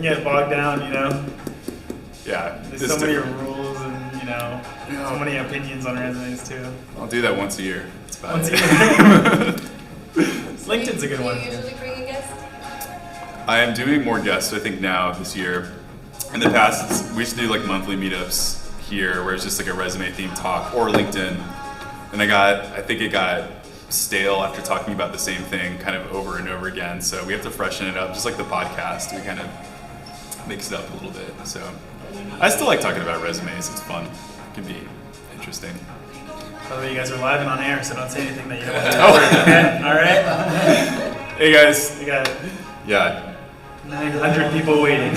get bogged down, Yeah. There's so many rules and, so many opinions on resumes too. I'll do that once a year. That's about Once a it. year. LinkedIn's a good one. Do you usually bring a guest? I am doing more guests, I think, now this year. In the past, we used to do like monthly meetups here where it's just like a resume themed talk or LinkedIn. And I think it got stale after talking about the same thing kind of over and over again. So we have to freshen it up, just like the podcast. We kind of mix it up a little bit. So I still like talking about resumes. It's fun. It can be interesting. By the way, you guys are live and on air, so don't say anything that you don't want to record. Okay? All right? Hey guys. We got Yeah. 900 people waiting.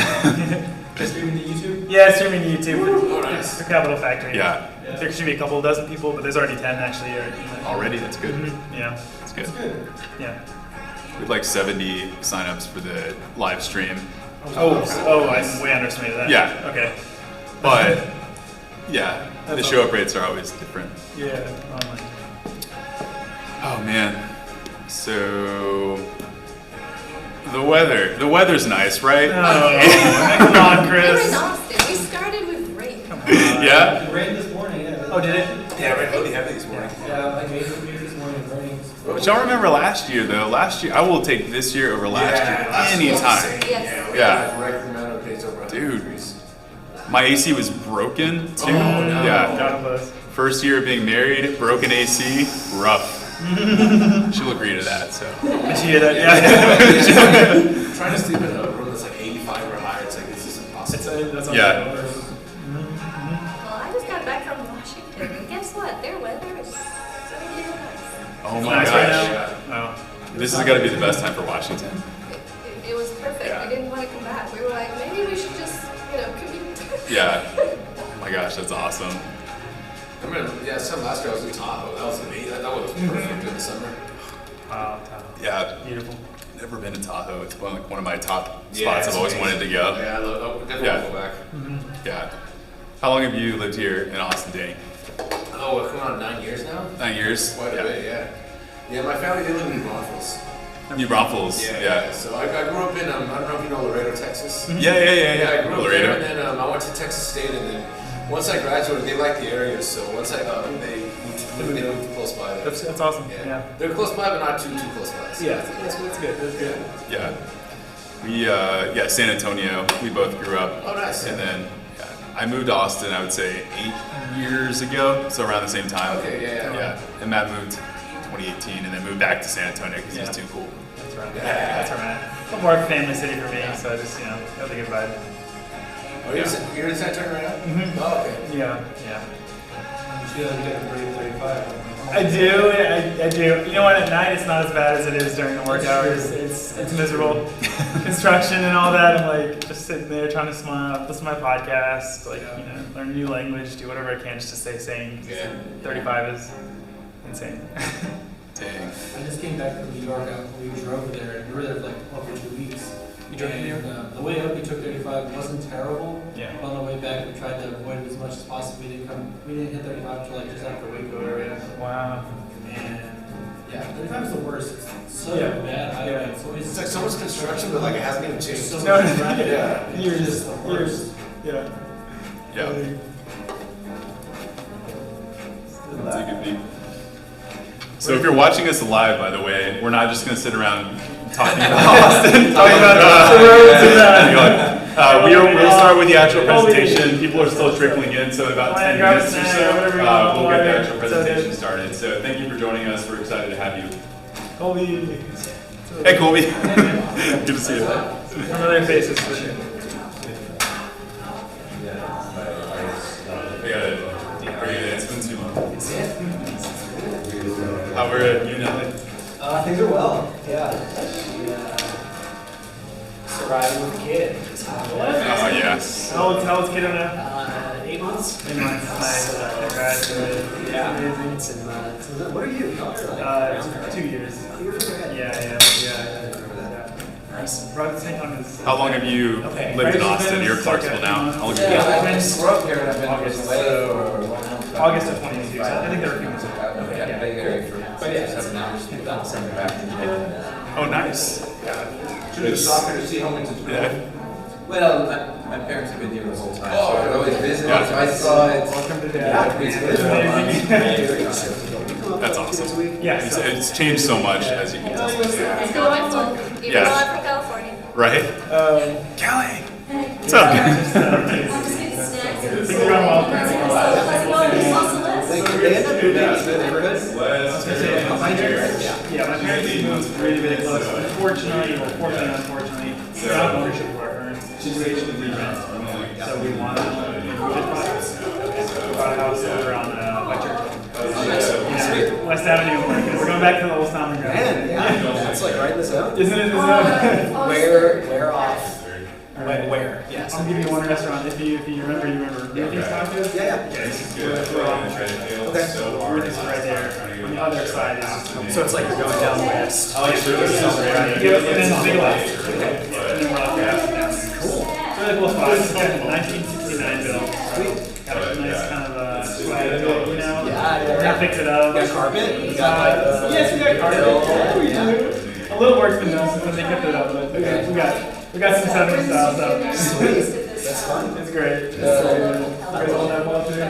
Streaming to YouTube? Yeah, streaming to YouTube. Oh, nice. For Capital Factory. Yeah. There should be a couple dozen people, but there's already 10 actually. Already? That's good. Yeah. That's good. Yeah. We had like 70 signups for the live stream. Oh, I way underestimated that. Yeah. Okay. But yeah, the That's show awesome. up rates are always different. Yeah. Online. Oh man. So the weather's nice, right? Oh, come on, We were in Chris. Austin. We started with rain. Come on. Yeah? It rained this morning, yeah. Oh, did it? Yeah, right. Really heavy this morning. Yeah, like 8 this morning, it rained. But y'all remember last year though? Last year, I will take this year over last year anytime. Yes. Yeah. Record amount of days over 100 Dude. degrees. My AC was broken too. Oh, no. Yeah. God bless. First year of being married, broken AC, rough. She'll agree to that, so. Did you hear that? Yeah. Trying to sleep in a room that's like 85 or higher, it's like, this is impossible. That's Yeah. unbelievable. Well, I just got back from Washington, and guess what? Their weather is 70 degrees. Oh my Nice right gosh. now? Oh. This is gotta be the best time for Washington. It was perfect. Yeah. We didn't want to come back. We were like, maybe we should just, commute. Yeah. Oh my gosh, that's awesome. I remember, some last year I was in Tahoe. That was amazing. That was perfect in the summer. Wow, Tahoe. Yeah. Beautiful. Never been to Tahoe. It's one of my top Yeah, spots it's I've always amazing. wanted to go. Yeah, I definitely Yeah. want to go back. Yeah. How long have you lived here in Austin, Danny? Oh, we're coming on 9 years now? 9 years? Quite a bit, yeah. Yeah, my family did live in New Braunfels. New Braunfels. Yeah. So I grew up in, I don't know if you know Laredo, Texas. Yeah. I grew up Laredo. there, and then I went to Texas State, and then once I graduated, they liked the area, so once I got them, they moved close by there. That's awesome. Yeah. They're close by, but not too close by. So Yeah, that's good. That's good. Yeah. We, San Antonio. We both grew up. Oh, nice. And then I moved to Austin, I would say 8 years ago, so around the same time. Okay, yeah. And Matt moved 2018 and then moved back to San Antonio because he's too cool. That's right. That's right. A little more of a family city for me, so I just, got the good vibe. Oh, you're in San Antonio right now? Mm-hmm. Oh, okay. Yeah. You feel like getting 35. I do. You know what? At night it's not as bad as it is during the work hours. It's miserable. Construction and all that. I'm like just sitting there trying to smile, listen to my podcast, learn a new language, do whatever I can just to stay sane. 35 is insane. Dang. I just came back from New York. We drove there, and we were there for like over 2 weeks. You drove to New York? The way up, we took 35. It wasn't terrible. Yeah. On the way back, we tried to avoid it as much as possible. We didn't hit 35 until like just after Waco area. Wow. And yeah, 35 is the worst. It's so Yeah. bad. Yeah. It's like so much construction, but like it hasn't even changed. So No. much traffic. Yeah. You're It's just the worst. Yeah. Yeah. That's a good beat. So if you're watching us live, by the way, we're not just going to sit around talking about Austin. Talking about the roads and we'll start with the actual presentation. People are still trickling in, so in about 10 Maya minutes or Grossman, so, whatever you we'll want, get the Maya. actual presentation started. So thank you for joining us. We're excited to have you. Colby. Hey, Colby. Good to see you. Familiar faces for sure. We got it. Are you it's been too long? How were you, Nelly? Things are well. Yeah. Surviving with a kid. Oh, yes. How old's kid now? 8 months. 8 months. Nice. Congrats. Yeah. Amazing. What are you? 2 years. Yeah. Nice. Brought the same time as. How long have you lived in Austin? You're Clarksville now. How long have you Yeah, been? I've been grew up here and I've been August. away for August of 22. So I think they're a few months ago. But yeah, it's now just been about back. Oh, nice. Should have stopped here to see how many. Yeah. Well, my parents have been here the whole time, Oh, so I've always visited, yeah. so I saw it. Welcome to Yeah, Dad. it's good. That's awesome. Yes. It's changed so much, as you can tell. It's delightful, even Yeah. though I'm from California. Right? Kelly! What's up? Things are going well. They end up moving to the neighborhood. Yeah, my parents moved really, really close. Unfortunately, unfortunately, we don't have ownership of our current situation. We rent. So we want to move it. We bought a house over on by Churchill. Yeah, West Avenue. We're going back to the old stomping ground. Man, yeah, it's like right in the zone. Isn't it? Where off? Where? Yes. I'll give you one restaurant. If you remember, you remember. Ruthie's Tacos? Yeah, Okay. So Ruthie's is right there. On the other side is. So it's like you're going down west. Oh, yeah. And then big left. And then we're up there. Cool. It's a really cool spot. It's got a 1969 build. Got a nice kind of swag to it, you know? Yeah. We're gonna fix it up. You got carpet? You got like Yes, we got carpet. A little work's been done since they kept it up, but we got some 70s style stuff. That's fun. It's great. You guys all that well too?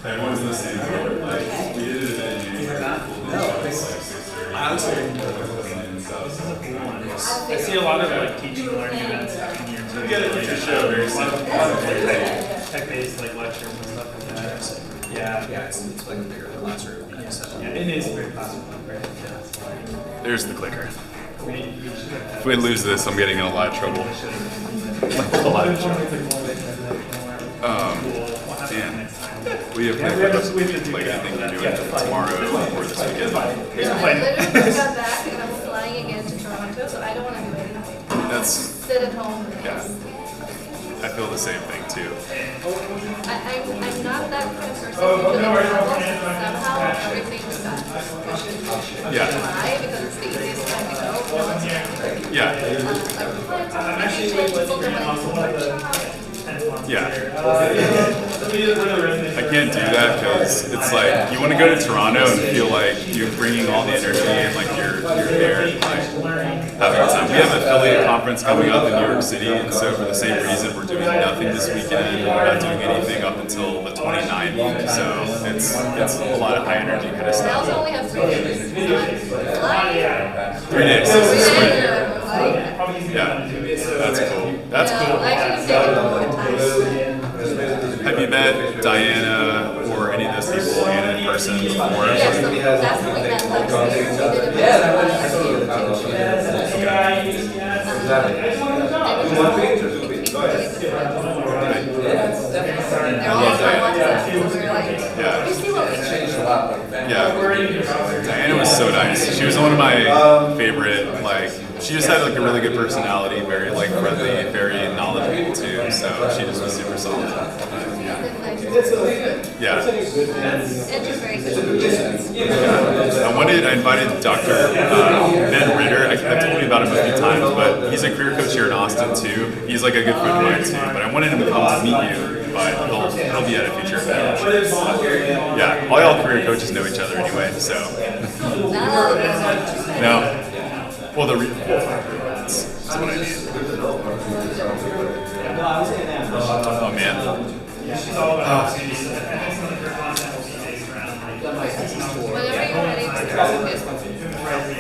Everyone's in the same boat. Like, we did it at I see a lot of like teaching and learning events happening here too. Get it, it's a show, very A lot of tech-based like lectures and stuff like that. Yeah. Yeah, it's like a bigger classroom. Yeah, it is very classical, right? There's the clicker. We should have. If we lose this, I'm getting in a lot of trouble. A lot of trouble. Man, we have like anything you're doing tomorrow or this weekend. I literally just got back and I'm flying again to Toronto, so I don't want to do anything. That's, Sit at home. yeah. I feel the same thing too. I'm not that kind of person who really travels, and somehow everything just got pushed and pushed. Yeah. Why? Because it's the easiest time to go. No one's here. Yeah. I'm actually waiting for Yeah. I can't do that because it's like you want to go to Toronto and feel like you're bringing all the energy and like you're there and like having a time. We have an affiliate conference coming up in New York City, and so for the same reason we're doing nothing this weekend. We're not doing anything up until the 29th. So it's a lot of high energy kind of I also stuff. only have 3 days. 3 days. Sweet. Yeah, that's cool. That's I cool. should have taken more time. Have you met Diana or any of those people in person before? Yes, so that's when we met last year. We did a Yeah. You see what we Changed a lot, but Yeah. Diana was so nice. She was one of my favorite, like, she just had like a really good personality, very like friendly, very knowledgeable too. So she just was super solid. Yeah. I invited Dr. Ben Ritter. I've told you about him a few times, but he's a career coach here in Austin too. He's like a good friend of mine too. But I wanted him to come to meet you, but he'll be at a future event. Yeah, all y'all career coaches know each other anyway, so. No. Well, that's what I mean. Oh man. She's all about opportunities. And then some of her content will be based around Whenever you're ready to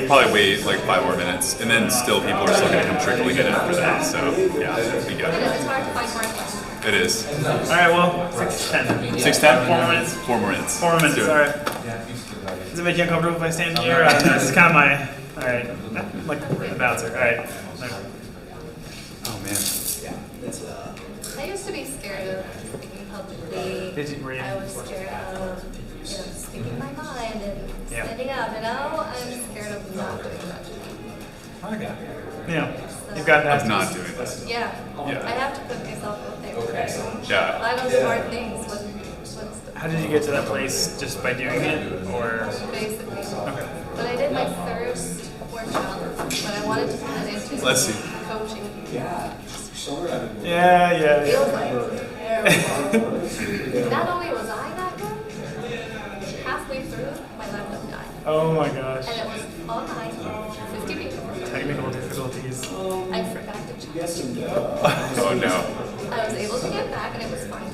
Probably wait like 5 more minutes, and then still people are still gonna come trickling in after that. So yeah, it'll be good. it's hard to find more questions. It is. All right, well, 6:10. 6:10. 4 more minutes. 4 more minutes. 4 minutes. Let's do All it. right. Does it make you uncomfortable if I stand here? This is kind of my. All right. Like the bouncer. All right. Oh man. I used to be scared of speaking publicly. Were you? I was scared of, speaking my mind and Yeah. standing up. And now I'm scared of not doing that. Okay. You've got that. Of not doing this. Yeah. Yeah. I have to put myself out there. Yeah. I know smart things. What's How did you get to that place? Just by doing it, or? basically. Okay. But I did my first workshop, but I wanted to put it into Let's see. coaching. Yeah. It was like terrible. Not only was I Oh my gosh. And it was online, 50 people. Technical difficulties. I forgot to check. Oh no. I was able to get back and it was fine.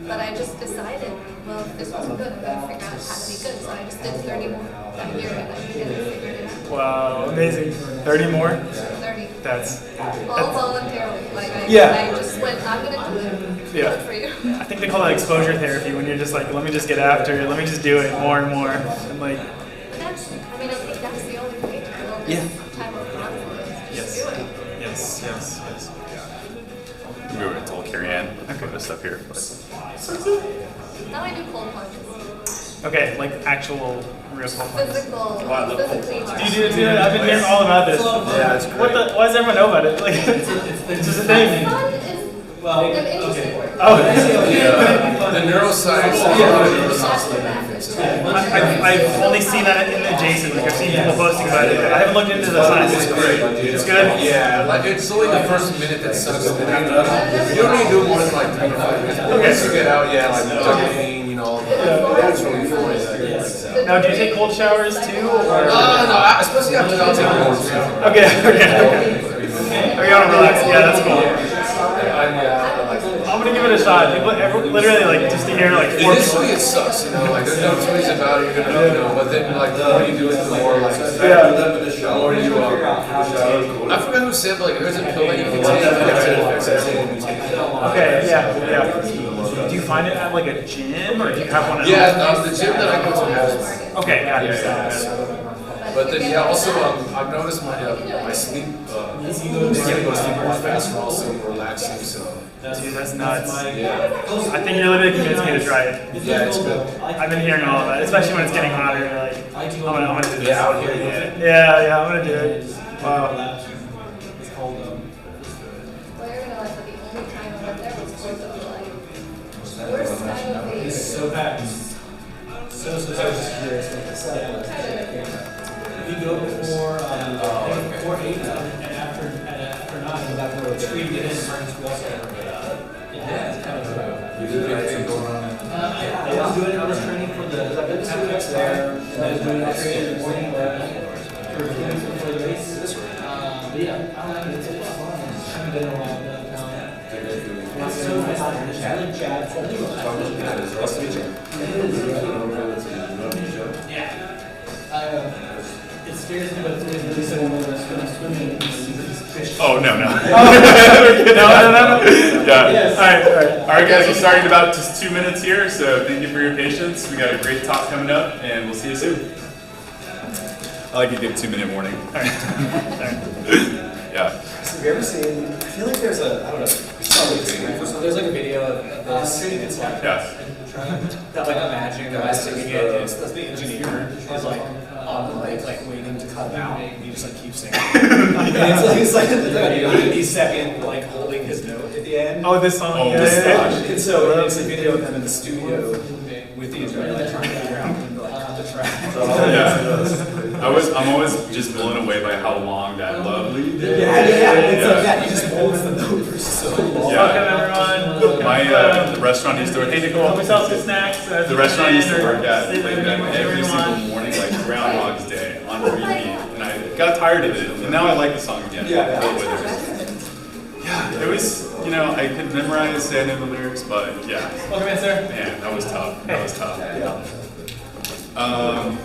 But I just decided, well, if this wasn't good, I'm going to figure out how to be good. So I just did 30 more that year and I figured it out. Wow, amazing. 30 more? 30. That's, All voluntarily. Like I just went, I'm going to do it. Yeah. Good for you. I think they call that exposure therapy when you're just like, let me just get after it, let me just do it more and more. And like, That's, I mean, I think that's the only way to build this type of confidence. Just do it. yes. We would have told Carrie Ann I put this up here. Now I do cold plunges. Okay, like actual real cold plunges. Physically. Do you do it too? I've been hearing all about this. Yeah, it's What the? Why does everyone know about it? Like, it's just a thing. Fun is Well, an interesting word. Oh, The neuroscience, I've only seen that in adjacent. Like I've seen people posting about it. I haven't looked into the science. It's great. It's good. Yeah, like it's only the first minute that sucks, and then after that, you don't need to do more than like 3 to 5 minutes. But once you get out, like pain, that's really fun. Now, do you take cold showers too? Or? No, especially after I'll take more. Okay. Are you want to relax? Yeah, that's cool. I'm gonna give it a shot. People, literally, like just to hear like 4 Initially, it sucks, like there's no choice about it. You're gonna, but then like the more you do it, the more like the more you. I forgot who said, but like there's a pill that you can take that affects everything you take. Okay, yeah. Do you find it at like a gym or do you have one at home? Yeah, the gym that I go to has. Okay, got it. But then also I've noticed my sleep. I go to sleep more fast and also relaxing. So. Dude, that's nuts. Yeah. I think you're literally convinced me to try it. Yeah, it's good. I've been hearing all of that, especially when it's getting hotter. Like, I'm gonna do this. Yeah, out here. Yeah, I'm gonna do it. Wow. Well, you're gonna like, but the only time I went there was 4th of July. Worst time of the year. So packed. So if you go before 8 and after 9, it's free to get in for it's kind of cool. You did anything going on? I was doing it, I was training for the setbacks there, and I was doing it training in the morning for the race. But yeah, I like it, it's fun. I haven't been in a while downtown. It's so nice, it's really Chad. Yeah. It scares me, but it's really so when I'm swimming and these fish. Oh no. No. Yeah. All All right, guys. We're starting in about just 2 minutes here, so thank you for your patience. We got a great talk coming up, and we'll see you soon. I like to give 2-minute warning. All right. Yeah. So have you ever seen, I feel like there's a, I don't know, it's probably there's like a video of this, and it's like, Yeah. that like imagining the rest doing it, and it's the engineer is like on the mic, like waiting to cut him out, and he just like keeps singing. And it's like a 90-second like holding his note at the end. Oh, this song. Oh, yeah, this yeah, song. yeah. And so it's a video of them in the studio with the engineer like trying to figure out when to like cut the track. Yeah. I'm always just blown away by how long that lovely. Yeah. It's like that. He just holds the note for so long. Yeah. Welcome everyone. My the restaurant I used to work. Hey Nicole. We sell some snacks. The restaurant I used to work at Say played the that name of every single everyone. morning, like Groundhog's Day on repeat, and I got tired of it. And now I like the song again. Yeah. It was, I could memorize, say I know the lyrics, but yeah, Welcome in, sir. man, that was tough. That was tough. I'm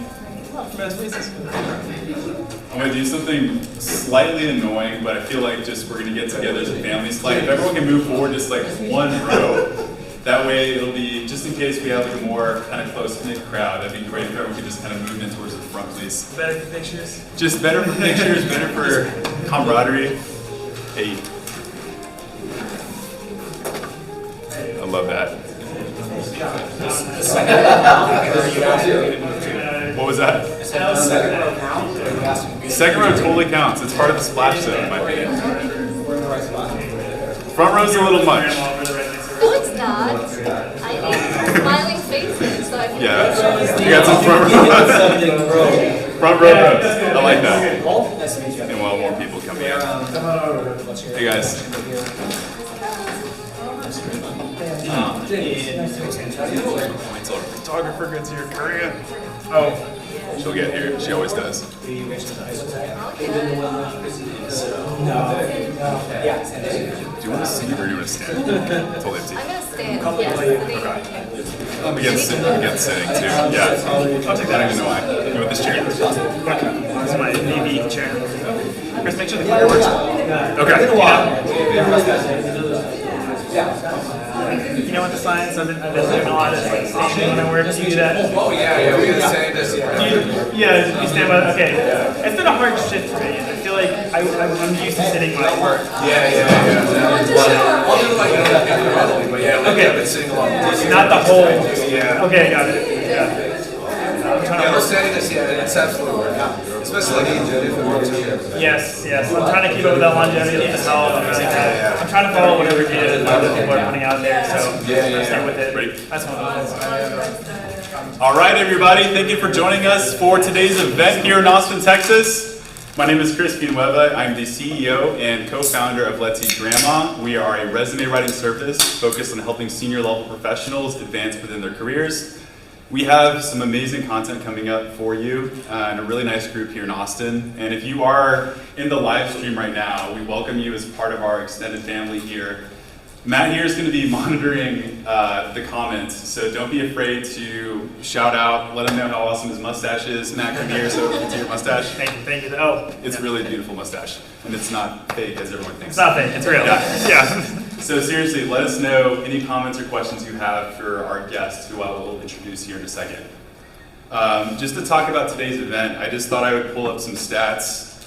gonna do something slightly annoying, but I feel like just we're gonna get together as a family. So like, if everyone can move forward just like 1 row, that way it'll be, just in case we have like a more kind of close-knit crowd, that'd be great if everyone could just kind of move in towards the front, please. Better for pictures. Just better for pictures, better for camaraderie. Hey. I love that. What was that? Second row totally counts. It's part of the splash zone, in my opinion. Front row's a little much. No, it's not. I need smiling faces, so I can. Yeah. You got some front row. Front row rows. I like that. And while more people come in. Hey guys. It's over. photographer good to your career? Oh, she'll get here. She always does. I'll get it. Do you want to sit or do you want to stand? Totally up to you. I'm gonna stand. Yes. I'm against sitting too. Yeah. I'll take that. I don't even know why. You want this chair? Okay. This is my navy chair. Chris, make sure the clicker works. Okay. You know what the science I've been doing a lot is like standing when I work. Do you do that? Oh yeah, we're gonna say this. Yeah, you stand by. Okay. It's been a hard shift for me. I feel like I'm used to sitting when I work. Yeah. I'll do like individually, but yeah, Okay. I've been sitting a lot more. Not the whole. Yeah. Okay, got it. Yeah. I'm trying Yeah, to we're work. saying this. Yeah, it's absolutely working. Especially like if it works. Yes. I'm trying to keep up with that longevity of the health. I'm trying to follow whatever data that other people are putting out there. So stay with it. That's one of those. All right, everybody. Thank you for joining us for today's event here in Austin, Texas. My name is Chris Pinueva. I'm the CEO and co-founder of Let's Eat Grandma. We are a resume writing service focused on helping senior level professionals advance within their careers. We have some amazing content coming up for you and a really nice group here in Austin. And if you are in the live stream right now, we welcome you as part of our extended family here. Matt here is going to be monitoring the comments, so don't be afraid to shout out, let him know how awesome his mustache is. Matt, come here so we can see your mustache. Thank you. Oh, It's really a beautiful mustache, and it's not fake as everyone thinks. it's not fake. It's real. Yeah. So seriously, let us know any comments or questions you have for our guest, who I will introduce here in a second. Just to talk about today's event, I just thought I would pull up some stats.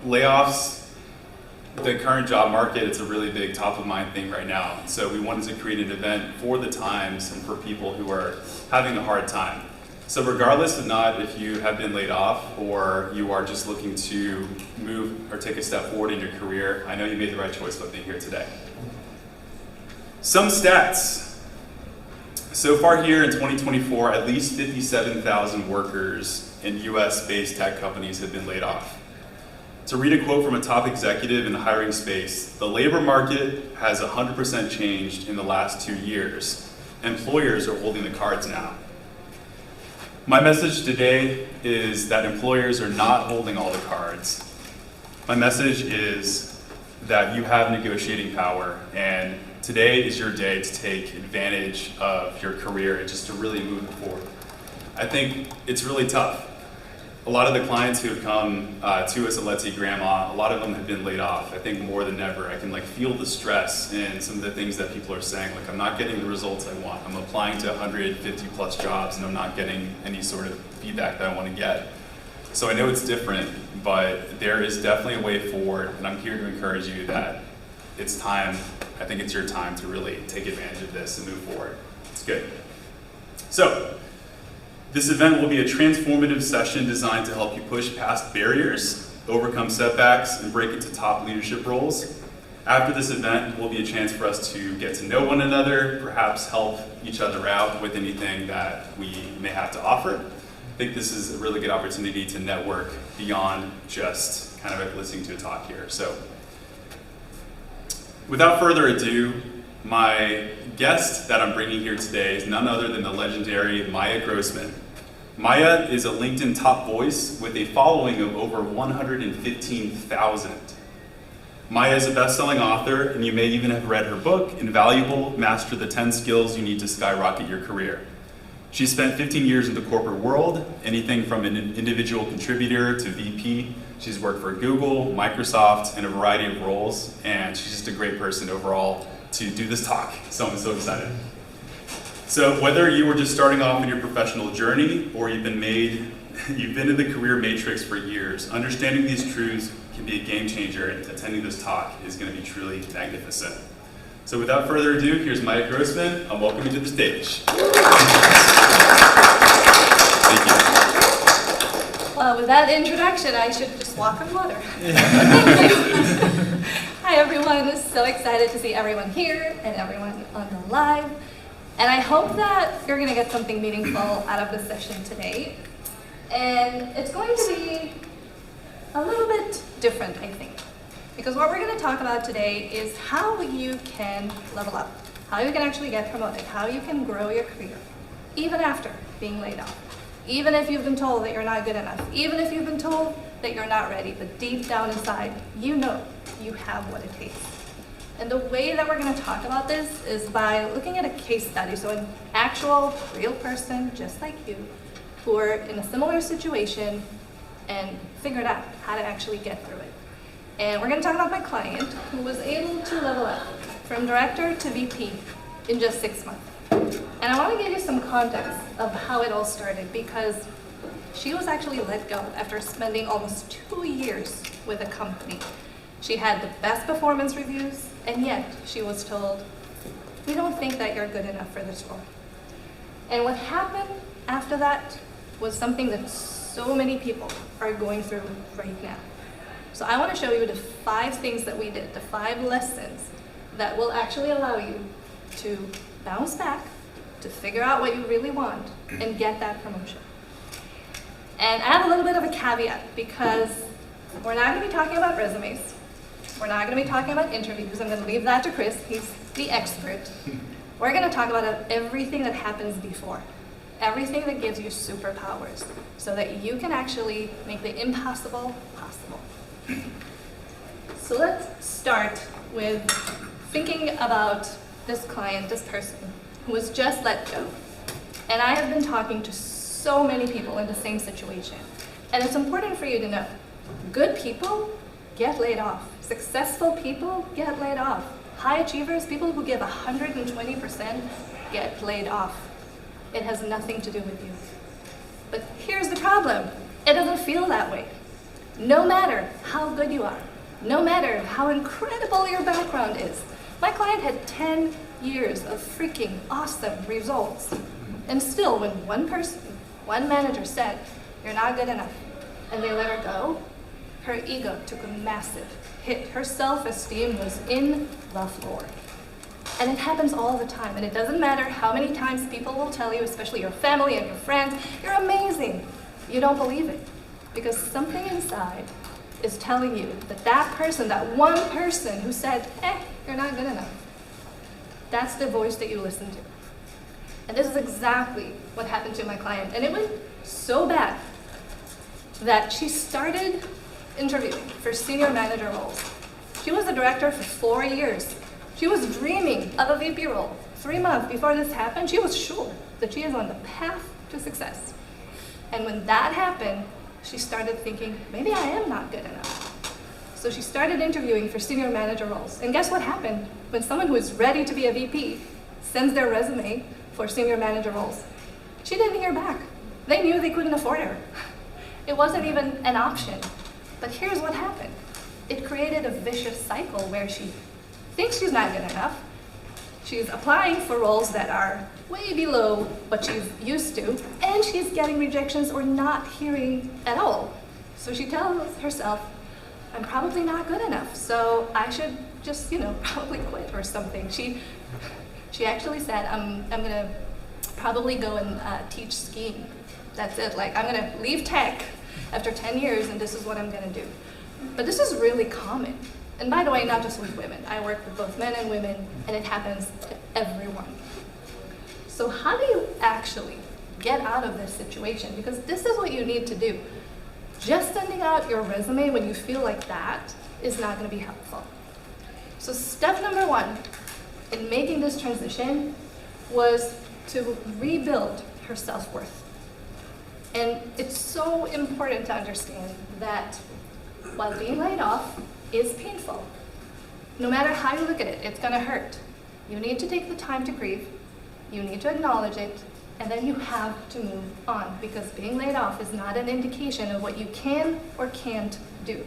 Layoffs, the current job market, it's a really big top of mind thing right now. So we wanted to create an event for the times and for people who are having a hard time. So regardless of not if you have been laid off or you are just looking to move or take a step forward in your career, I know you made the right choice by being here today. Some stats. So far here in 2024, at least 57,000 workers in US-based tech companies have been laid off. To read a quote from a top executive in the hiring space, the labor market has 100% changed in the last 2 years. Employers are holding the cards now. My message today is that employers are not holding all the cards. My message is that you have negotiating power, and today is your day to take advantage of your career and just to really move forward. I think it's really tough. A lot of the clients who have come to us at Let's Eat Grandma, a lot of them have been laid off. I think more than ever, I can feel the stress in some of the things that people are saying. I'm not getting the results I want. I'm applying to 150 plus jobs and I'm not getting any sort of feedback that I want to get. So I know it's different, but there is definitely a way forward, and I'm here to encourage you that it's time. I think it's your time to really take advantage of this and move forward. It's good. So, this event will be a transformative session designed to help you push past barriers, overcome setbacks, and break into top leadership roles. After this event will be a chance for us to get to know one another, perhaps help each other out with anything that we may have to offer. I think this is a really good opportunity to network beyond just kind of listening to a talk here. So, without further ado, my guest that I'm bringing here today is none other than the legendary Maya Grossman. Maya is a LinkedIn top voice with a following of over 115,000. Maya is a best-selling author, and you may even have read her book, Invaluable: Master the 10 Skills You Need to Skyrocket Your Career. She spent 15 years in the corporate world, anything from an individual contributor to VP. She's worked for Google, Microsoft, and a variety of roles, and she's just a great person overall to do this talk, so I'm so excited. So whether you were just starting off in your professional journey or you've been in the career matrix for years, understanding these truths can be a game changer, and attending this talk is going to be truly magnificent. So without further ado, here's Maya Grossman. I'll welcome you to the stage. Thank you. Well, with that introduction, I should just walk on water. Hi, everyone. So excited to see everyone here and everyone on the live. And I hope that you're going to get something meaningful out of this session today. And it's going to be a little bit different, I think. Because what we're going to talk about today is how you can level up, how you can actually get promoted, how you can grow your career. even after being laid off. Even if you've been told that you're not good enough, even if you've been told that you're not ready, but deep down inside, you know you have what it takes. And the way that we're going to talk about this is by looking at a case study, so an actual, real person, just like you, who are in a similar situation and figured out how to actually get through it. And we're going to talk about my client who was able to level up from director to VP in just 6 months. And I want to give you some context of how it all started, because she was actually let go after spending almost 2 years with a company. She had the best performance reviews, and yet she was told, "We don't think that you're good enough for this role." And what happened after that was something that so many people are going through right now. So I want to show you the 5 things that we did, the 5 lessons that will actually allow you to bounce back, to figure out what you really want, and get that promotion. And I have a little bit of a caveat, because we're not going to be talking about resumes. We're not going to be talking about interviews. I'm going to leave that to Chris. He's the expert. We're going to talk about everything that happens before, everything that gives you superpowers, so that you can actually make the impossible possible. So let's start with thinking about this client, this person, who was just let go. And I have been talking to so many people in the same situation. And it's important for you to know, good people get laid off. Successful people get laid off. High achievers, people who give 120%, get laid off. It has nothing to do with you. But here's the problem. It doesn't feel that way. No matter how good you are, no matter how incredible your background is. My client had 10 years of freaking awesome results. And still, when one person, one manager said, "You're not good enough," and they let her go, her ego took a massive hit. Her self-esteem was in the floor. And it happens all the time. And it doesn't matter how many times people will tell you, especially your family and your friends, "You're amazing." You don't believe it. Because something inside is telling you that that person, that one person who said, "You're not good enough," that's the voice that you listen to. And this is exactly what happened to my client. And it went so bad that she started interviewing for senior manager roles. She was a director for 4 years. She was dreaming of a VP role. 3 months before this happened, she was sure that she is on the path to success. And when that happened, she started thinking, maybe I am not good enough. So she started interviewing for senior manager roles. And guess what happened when someone who is ready to be a VP sends their resume for senior manager roles? She didn't hear back. They knew they couldn't afford her. It wasn't even an option. But here's what happened. It created a vicious cycle where she thinks she's not good enough. She's applying for roles that are way below what she's used to, and she's getting rejections or not hearing at all. So she tells herself, "I'm probably not good enough, so I should just, probably quit or something." She actually said, I'm gonna probably go and teach skiing. That's it, I'm gonna leave tech after 10 years and this is what I'm gonna do. But this is really common. And by the way, not just with women. I work with both men and women, and it happens to everyone. So how do you actually get out of this situation? Because this is what you need to do. Just sending out your resume when you feel like that is not going to be helpful. So step number 1 in making this transition was to rebuild her self-worth. And it's so important to understand that while being laid off is painful, no matter how you look at it, it's going to hurt. You need to take the time to grieve. You need to acknowledge it, and then you have to move on, because being laid off is not an indication of what you can or can't do.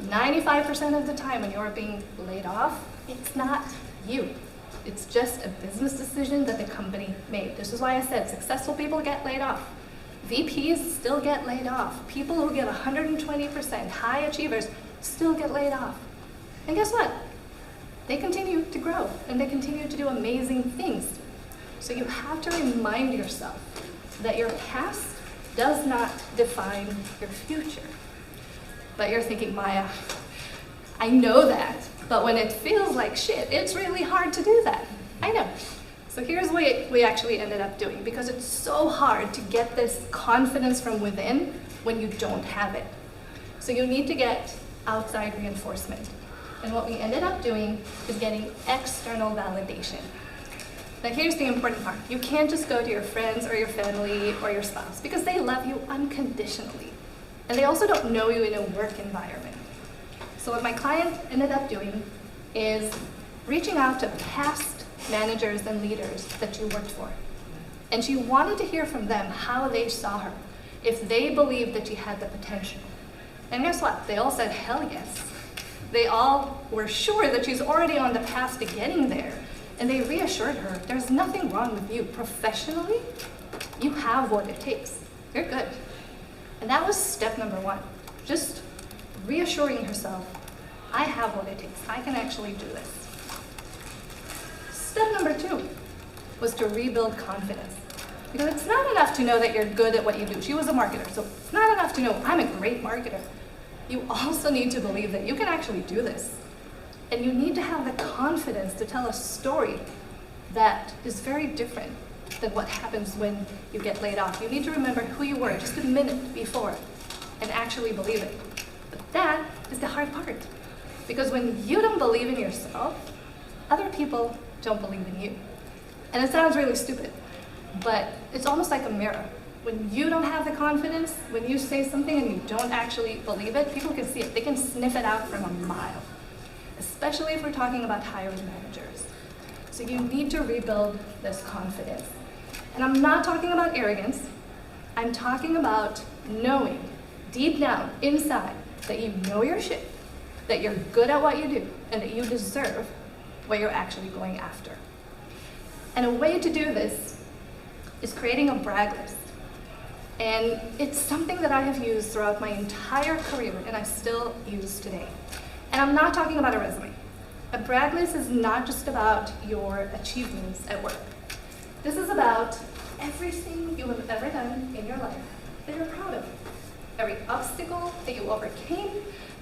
95% of the time when you're being laid off, it's not you. It's just a business decision that the company made. This is why I said successful people get laid off. VPs still get laid off. People who give 120%, high achievers, still get laid off. And guess what? They continue to grow, and they continue to do amazing things. So you have to remind yourself that your past does not define your future. But you're thinking, Maya, I know that, but when it feels like shit, it's really hard to do that. I know. So here's what we actually ended up doing, because it's so hard to get this confidence from within when you don't have it. So you need to get outside reinforcement. And what we ended up doing is getting external validation. Now here's the important part. You can't just go to your friends or your family or your spouse, because they love you unconditionally. And they also don't know you in a work environment. So what my client ended up doing is reaching out to past managers and leaders that she worked for. And she wanted to hear from them how they saw her, if they believed that she had the potential. And guess what? They all said, hell yes. They all were sure that she's already on the path to getting there. And they reassured her, there's nothing wrong with you. Professionally, you have what it takes. You're good. And that was step number one. Just reassuring herself, I have what it takes. I can actually do this. Step number two was to rebuild confidence. Because it's not enough to know that you're good at what you do. She was a marketer, so it's not enough to know I'm a great marketer. You also need to believe that you can actually do this. And you need to have the confidence to tell a story that is very different than what happens when you get laid off. You need to remember who you were just a minute before and actually believe it. But that is the hard part. Because when you don't believe in yourself, other people don't believe in you. And it sounds really stupid, but it's almost like a mirror. When you don't have the confidence, when you say something and you don't actually believe it, people can see it. They can sniff it out from a mile, especially if we're talking about hiring managers. So you need to rebuild this confidence. And I'm not talking about arrogance. I'm talking about knowing deep down, inside, that you know your shit, that you're good at what you do, and that you deserve what you're actually going after. And a way to do this is creating a brag list. And it's something that I have used throughout my entire career, and I still use today. And I'm not talking about a resume. A brag list is not just about your achievements at work. This is about everything you have ever done in your life that you're proud of. Every obstacle that you overcame,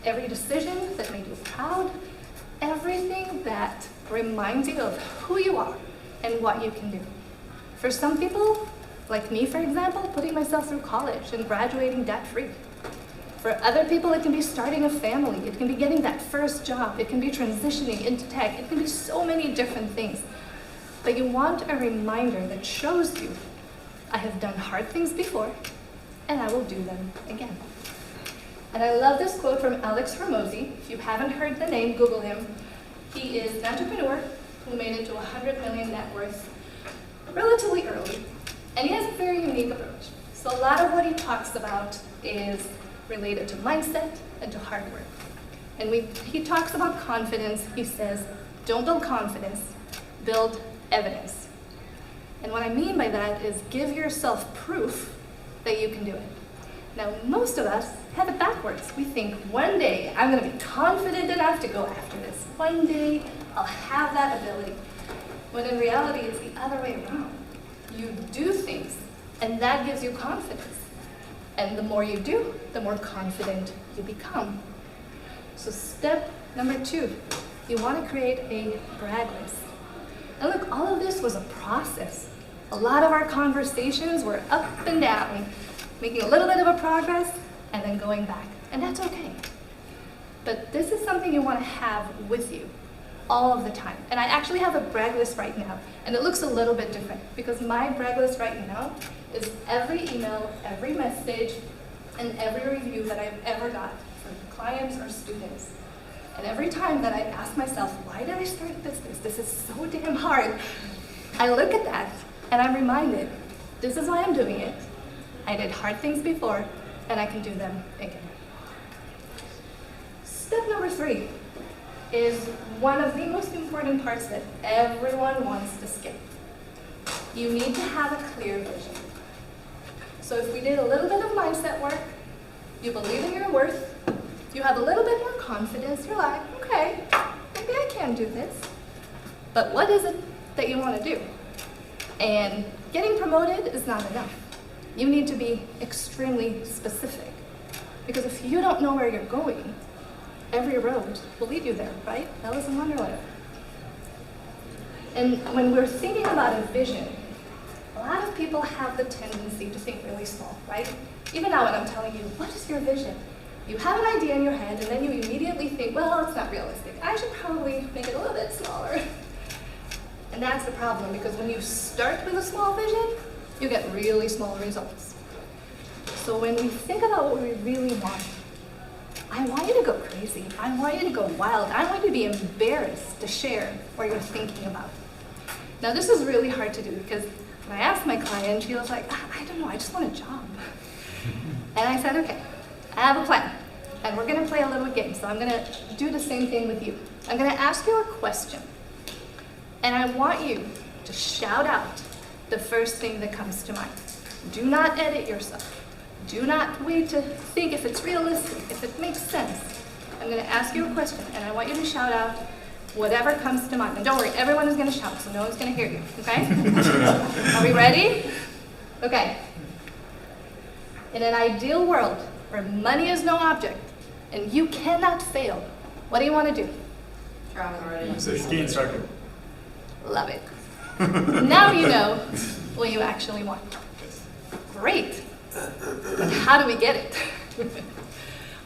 every decision that made you proud, everything that reminds you of who you are and what you can do. For some people, like me, for example, putting myself through college and graduating debt-free. For other people, it can be starting a family. It can be getting that first job. It can be transitioning into tech. It can be so many different things. But you want a reminder that shows you, I have done hard things before, and I will do them again. And I love this quote from Alex Hormozi. If you haven't heard the name, Google him. He is an entrepreneur who made it to 100 million net worth relatively early. And he has a very unique approach. So a lot of what he talks about is related to mindset and to hard work. And he talks about confidence. He says, don't build confidence, build evidence. And what I mean by that is give yourself proof that you can do it. Now, most of us have it backwards. We think, one day I'm going to be confident enough to go after this. One day I'll have that ability. When in reality, it's the other way around. You do things, and that gives you confidence. And the more you do, the more confident you become. So step number 2, you want to create a brag list. And look, all of this was a process. A lot of our conversations were up and down, making a little bit of a progress, and then going back. And that's okay. But this is something you want to have with you all of the time. And I actually have a brag list right now, and it looks a little bit different because my brag list right now is every email, every message, and every review that I've ever got from clients or students. And every time that I ask myself, why did I start a business? This is so damn hard. I look at that and I'm reminded, this is why I'm doing it. I did hard things before, and I can do them again. Step number 3 is one of the most important parts that everyone wants to skip. You need to have a clear vision. So if we did a little bit of mindset work, you believe in your worth, you have a little bit more confidence, you're like, okay, maybe I can do this. But what is it that you want to do? And getting promoted is not enough. You need to be extremely specific. Because if you don't know where you're going, every road will lead you there, right? Alice in Wonderland. And when we're thinking about a vision, a lot of people have the tendency to think really small, right? Even now when I'm telling you, what is your vision? You have an idea in your head, and then you immediately think, well, it's not realistic. I should probably make it a little bit smaller. And that's the problem, because when you start with a small vision, you get really small results. So when we think about what we really want, I want you to go crazy. I want you to go wild. I want you to be embarrassed to share what you're thinking about. Now, this is really hard to do, because when I asked my client, she was like, I don't know, I just want a job. And I said, okay, I have a plan, and we're gonna play a little game. So I'm gonna do the same thing with you. I'm gonna ask you a question, and I want you to shout out the first thing that comes to mind. Do not edit yourself. Do not wait to think if it's realistic, if it makes sense. I'm gonna ask you a question, and I want you to shout out whatever comes to mind. And don't worry, everyone is gonna shout, so no one's gonna hear you, okay? Are we ready? Okay. In an ideal world where money is no object and you cannot fail, what do you want to do? Travel already. Ski instructor. Love it. Now you know what you actually want. Great. But how do we get it?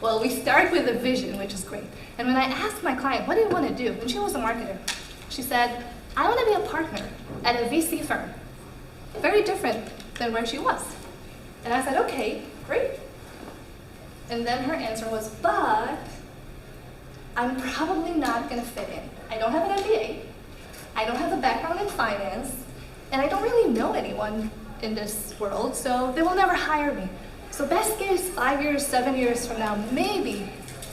Well, we start with a vision, which is great. And when I asked my client, what do you want to do? And she was a marketer. She said, I want to be a partner at a VC firm. Very different than where she was. And I said, okay, great. And then her answer was, but I'm probably not going to fit in. I don't have an MBA. I don't have a background in finance. And I don't really know anyone in this world, so they will never hire me. So best case, 5 years, 7 years from now, maybe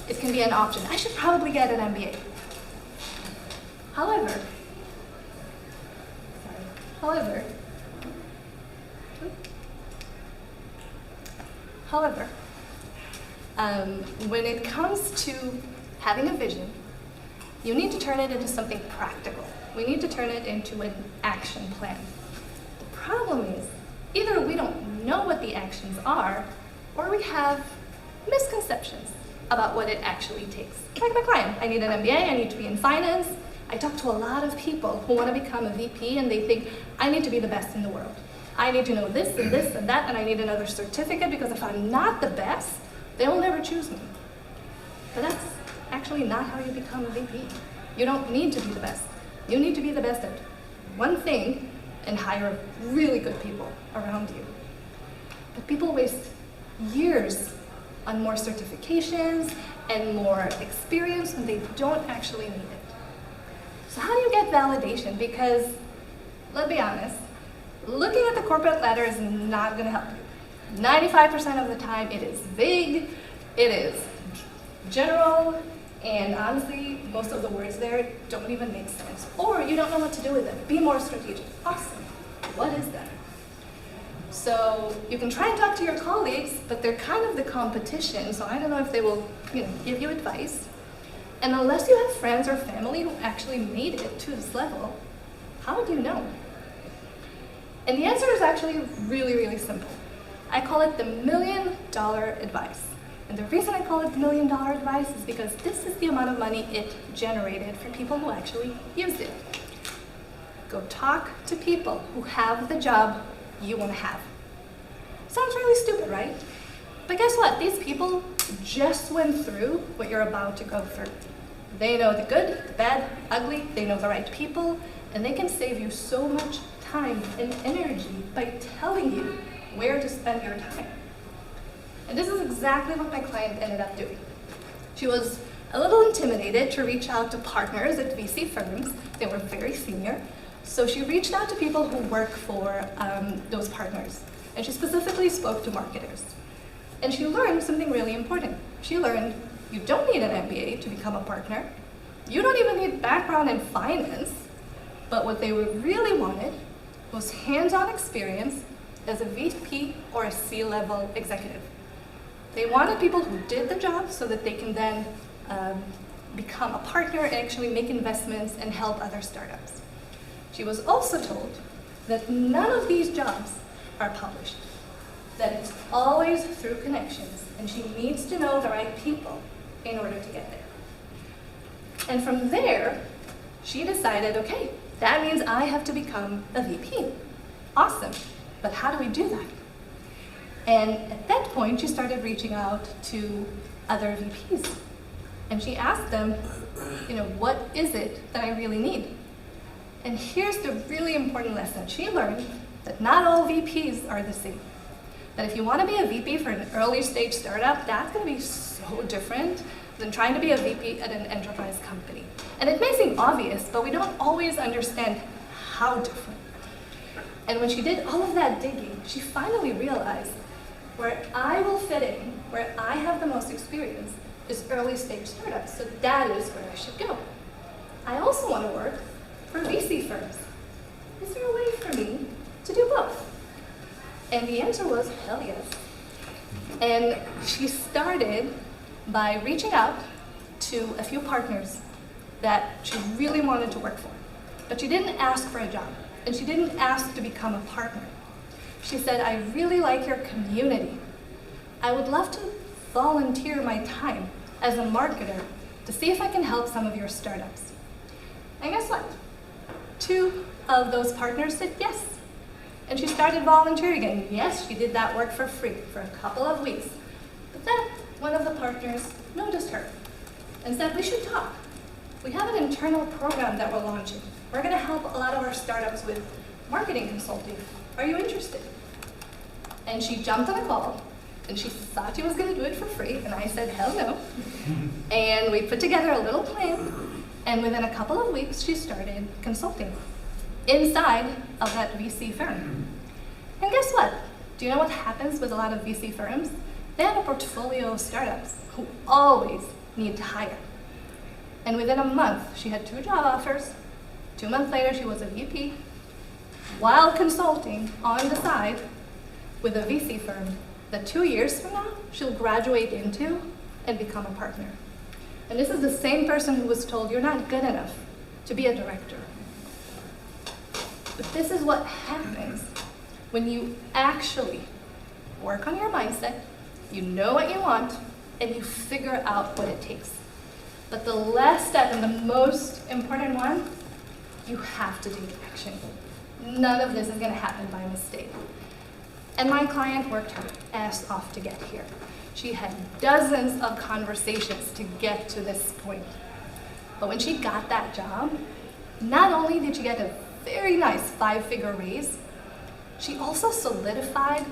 it can be an option. I should probably get an MBA. However, when it comes to having a vision, you need to turn it into something practical. We need to turn it into an action plan. The problem is, either we don't know what the actions are, or we have misconceptions about what it actually takes. Like my client, I need an MBA, I need to be in finance. I talk to a lot of people who want to become a VP, and they think, I need to be the best in the world. I need to know this and this and that, and I need another certificate, because if I'm not the best, they will never choose me. But that's actually not how you become a VP. You don't need to be the best. You need to be the best at one thing and hire really good people around you. But people waste years on more certifications and more experience when they don't actually need it. So how do you get validation? Because, let's be honest, looking at the corporate ladder is not going to help you. 95% of the time it is vague, it is general, and honestly, most of the words there don't even make sense. Or you don't know what to do with them. Be more strategic. Awesome. What is that? So you can try and talk to your colleagues, but they're kind of the competition, so I don't know if they will, give you advice. And unless you have friends or family who actually made it to this level, how would you know? And the answer is actually really, really simple. I call it the $1 million advice. And the reason I call it the $1 million advice is because this is the amount of money it generated for people who actually used it. Go talk to people who have the job you want to have. Sounds really stupid, right? But guess what? These people just went through what you're about to go through. They know the good, the bad, ugly, they know the right people, and they can save you so much time and energy by telling you where to spend your time. And this is exactly what my client ended up doing. She was a little intimidated to reach out to partners at VC firms. They were very senior. So she reached out to people who work for those partners. And she specifically spoke to marketers. And she learned something really important. She learned you don't need an MBA to become a partner. You don't even need background in finance. But what they really wanted was hands-on experience as a VP or a C-level executive. They wanted people who did the job so that they can then become a partner and actually make investments and help other startups. She was also told that none of these jobs are published, that it's always through connections, and she needs to know the right people in order to get there. And from there, she decided, okay, That means I have to become a VP. Awesome, but how do we do that? And at that point, she started reaching out to other VPs. And she asked them, what is it that I really need? And here's the really important lesson. She learned that not all VPs are the same. That if you want to be a VP for an early stage startup, that's going to be so different than trying to be a VP at an enterprise company. And it may seem obvious, but we don't always understand how different. And when she did all of that digging, she finally realized where I will fit in, where I have the most experience, is early stage startups. So that is where I should go. I also want to work for VC firms. Is there a way for me to do both? And the answer was hell yes. And she started by reaching out to a few partners that she really wanted to work for. But she didn't ask for a job, and she didn't ask to become a partner. She said, I really like your community. I would love to volunteer my time as a marketer to see if I can help some of your startups. And guess what? 2 of those partners said yes. And she started volunteering, and yes, she did that work for free for a couple of weeks. But then one of the partners noticed her and said, we should talk. We have an internal program that we're launching. We're going to help a lot of our startups with marketing consulting. Are you interested? And she jumped on a call, and she thought she was going to do it for free, and I said, hell no. And we put together a little plan, and within a couple of weeks, she started consulting inside of that VC firm. And guess what? Do you know what happens with a lot of VC firms? They have a portfolio of startups who always need to hire. And within a month, she had 2 job offers. 2 months later, she was a VP, while consulting on the side with a VC firm that 2 years from now, she'll graduate into and become a partner. And this is the same person who was told, you're not good enough to be a director. But this is what happens when you actually work on your mindset, you know what you want, and you figure out what it takes. But the last step, and the most important one, you have to take action. None of this is going to happen by mistake. And my client worked her ass off to get here. She had dozens of conversations to get to this point. But when she got that job, not only did she get a very nice 5-figure raise, she also solidified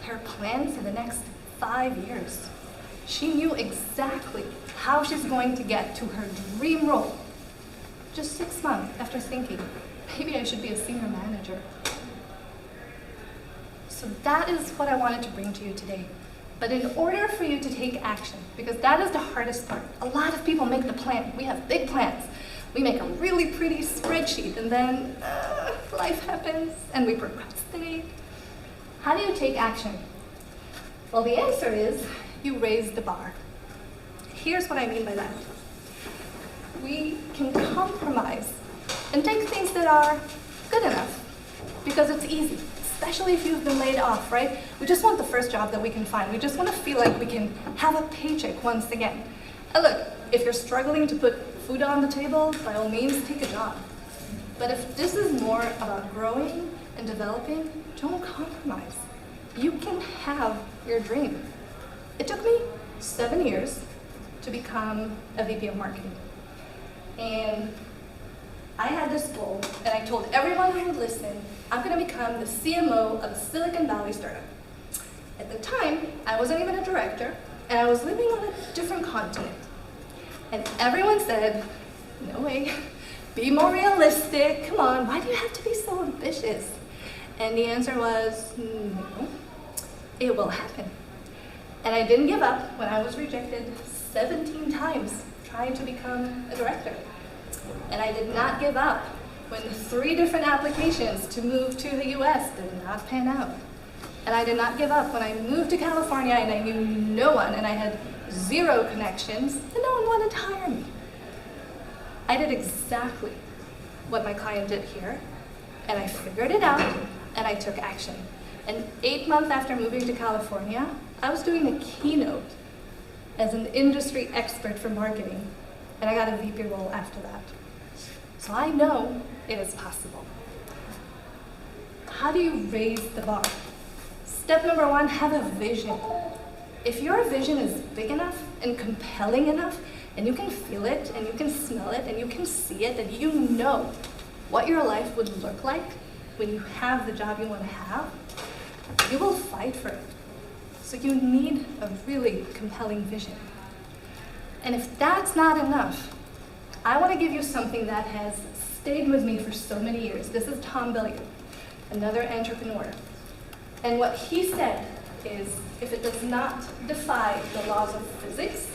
her plan for the next 5 years. She knew exactly how she's going to get to her dream role. Just 6 months after thinking, maybe I should be a senior manager. So that is what I wanted to bring to you today. But in order for you to take action, because that is the hardest part, a lot of people make the plan. We have big plans. We make a really pretty spreadsheet, and then life happens, and we procrastinate. How do you take action? Well, the answer is you raise the bar. Here's what I mean by that. We can compromise and take things that are good enough because it's easy, especially if you've been laid off, right? We just want the first job that we can find. We just want to feel like we can have a paycheck once again. And look, if you're struggling to put food on the table, by all means, take a job. But if this is more about growing and developing, don't compromise. You can have your dream. It took me 7 years to become a VP of marketing. And I had this goal, and I told everyone who would listen, I'm going to become the CMO of a Silicon Valley startup. At the time, I wasn't even a director, and I was living on a different continent. And everyone said, no way, be more realistic, come on, why do you have to be so ambitious? And the answer was, no, it will happen. And I didn't give up when I was rejected 17 times trying to become a director. And I did not give up when 3 different applications to move to the US did not pan out. And I did not give up when I moved to California and I knew no one and I had 0 connections and no one wanted to hire me. I did exactly what my client did here, and I figured it out and I took action. And 8 months after moving to California, I was doing a keynote as an industry expert for marketing, and I got a VP role after that. So I know it is possible. How do you raise the bar? Step number one, have a vision. If your vision is big enough and compelling enough, and you can feel it, and you can smell it, and you can see it, and you know what your life would look like when you have the job you want to have, you will fight for it. So you need a really compelling vision. And if that's not enough, I want to give you something that has stayed with me for so many years. This is Tom Billiard, another entrepreneur. And what he said is, if it does not defy the laws of physics,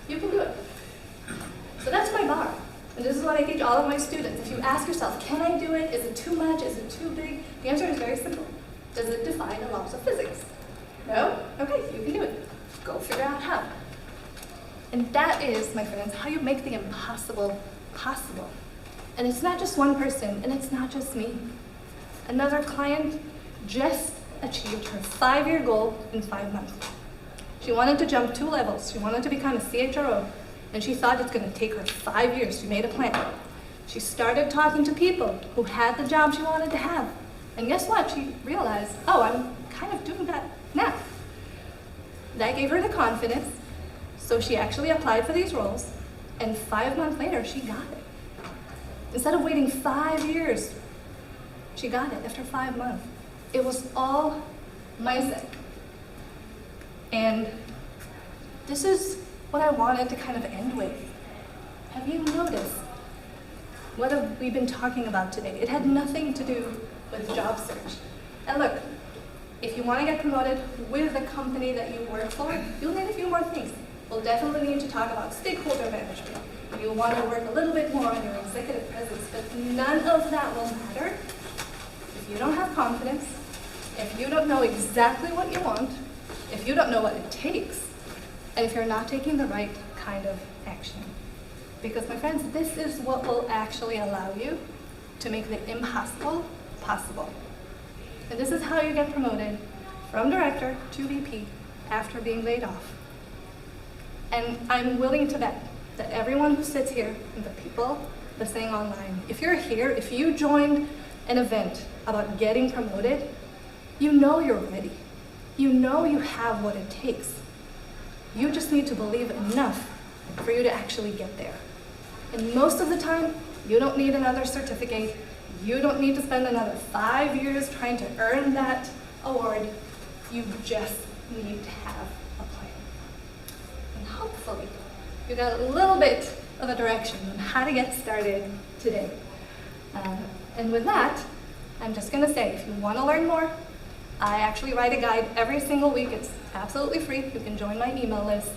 you can do it. So that's my bar. And this is what I teach all of my students. If you ask yourself, can I do it? Is it too much? Is it too big? The answer is very simple. Does it defy the laws of physics? No? Okay, you can do it. Go figure out how. And that is, my friends, how you make the impossible possible. And it's not just one person, and it's not just me. Another client just achieved her 5-year goal in 5 months. She wanted to jump 2 levels. She wanted to become a CHRO, and she thought it's going to take her 5 years. She made a plan. She started talking to people who had the job she wanted to have. And guess what? She realized, oh, I'm kind of doing that now. That gave her the confidence, so she actually applied for these roles, and 5 months later, she got it. Instead of waiting 5 years, she got it after 5 months. It was all mindset. And this is what I wanted to kind of end with. Have you noticed what have we been talking about today? It had nothing to do with job search. And look, if you want to get promoted with the company that you work for, you'll need a few more things. We'll definitely need to talk about stakeholder management. You'll want to work a little bit more on your executive presence, but none of that will matter if you don't have confidence, if you don't know exactly what you want, if you don't know what it takes, and if you're not taking the right kind of action. Because my friends, this is what will actually allow you to make the impossible possible. And this is how you get promoted from director to VP after being laid off. And I'm willing to bet that everyone who sits here and the people listening online, if you're here, if you joined an event about getting promoted, you know you're ready. You know you have what it takes. You just need to believe enough for you to actually get there. And most of the time, you don't need another certificate. You don't need to spend another 5 years trying to earn that award. You just need to have a plan. And hopefully, you got a little bit of a direction on how to get started today. And with that, I'm just going to say, if you want to learn more, I actually write a guide every single week. It's absolutely free. You can join my email list.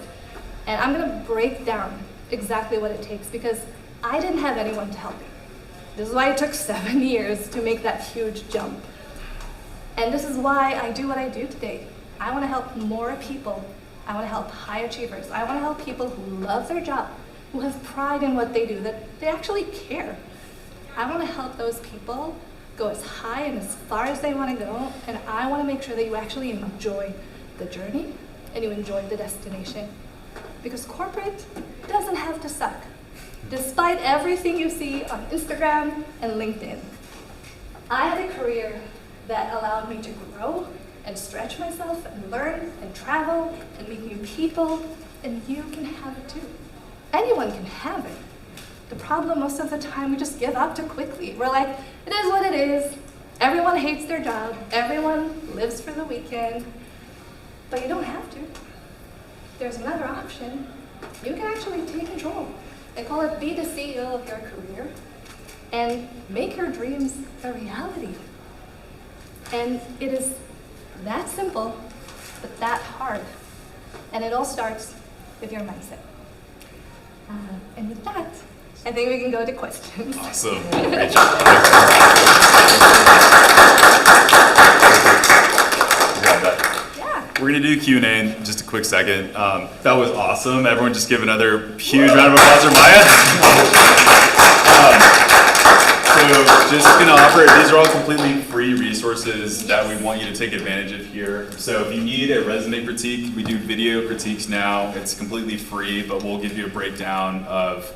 And I'm going to break down exactly what it takes because I didn't have anyone to help me. This is why it took 7 years to make that huge jump. And this is why I do what I do today. I want to help more people. I want to help high achievers. I want to help people who love their job, who have pride in what they do, that they actually care. I want to help those people go as high and as far as they want to go, and I want to make sure that you actually enjoy the journey and you enjoy the destination. Because corporate doesn't have to suck, despite everything you see on Instagram and LinkedIn. I had a career that allowed me to grow and stretch myself and learn and travel and meet new people, and you can have it too. Anyone can have it. The problem most of the time, we just give up too quickly. We're like, it is what it is. Everyone hates their job. Everyone lives for the weekend. But you don't have to. There's another option. You can actually take control. They call it be the CEO of your career and make your dreams a reality. And it is that simple, but that hard. And it all starts with your mindset. And with that, I think we can go to questions. Awesome. Great job. Yeah. We're going to do Q&A in just a quick second. That was awesome. Everyone just give another huge round of applause for Maya. So just going to offer, these are all completely free resources that we want you to take advantage of here. So if you need a resume critique, we do video critiques now. It's completely free, but we'll give you a breakdown of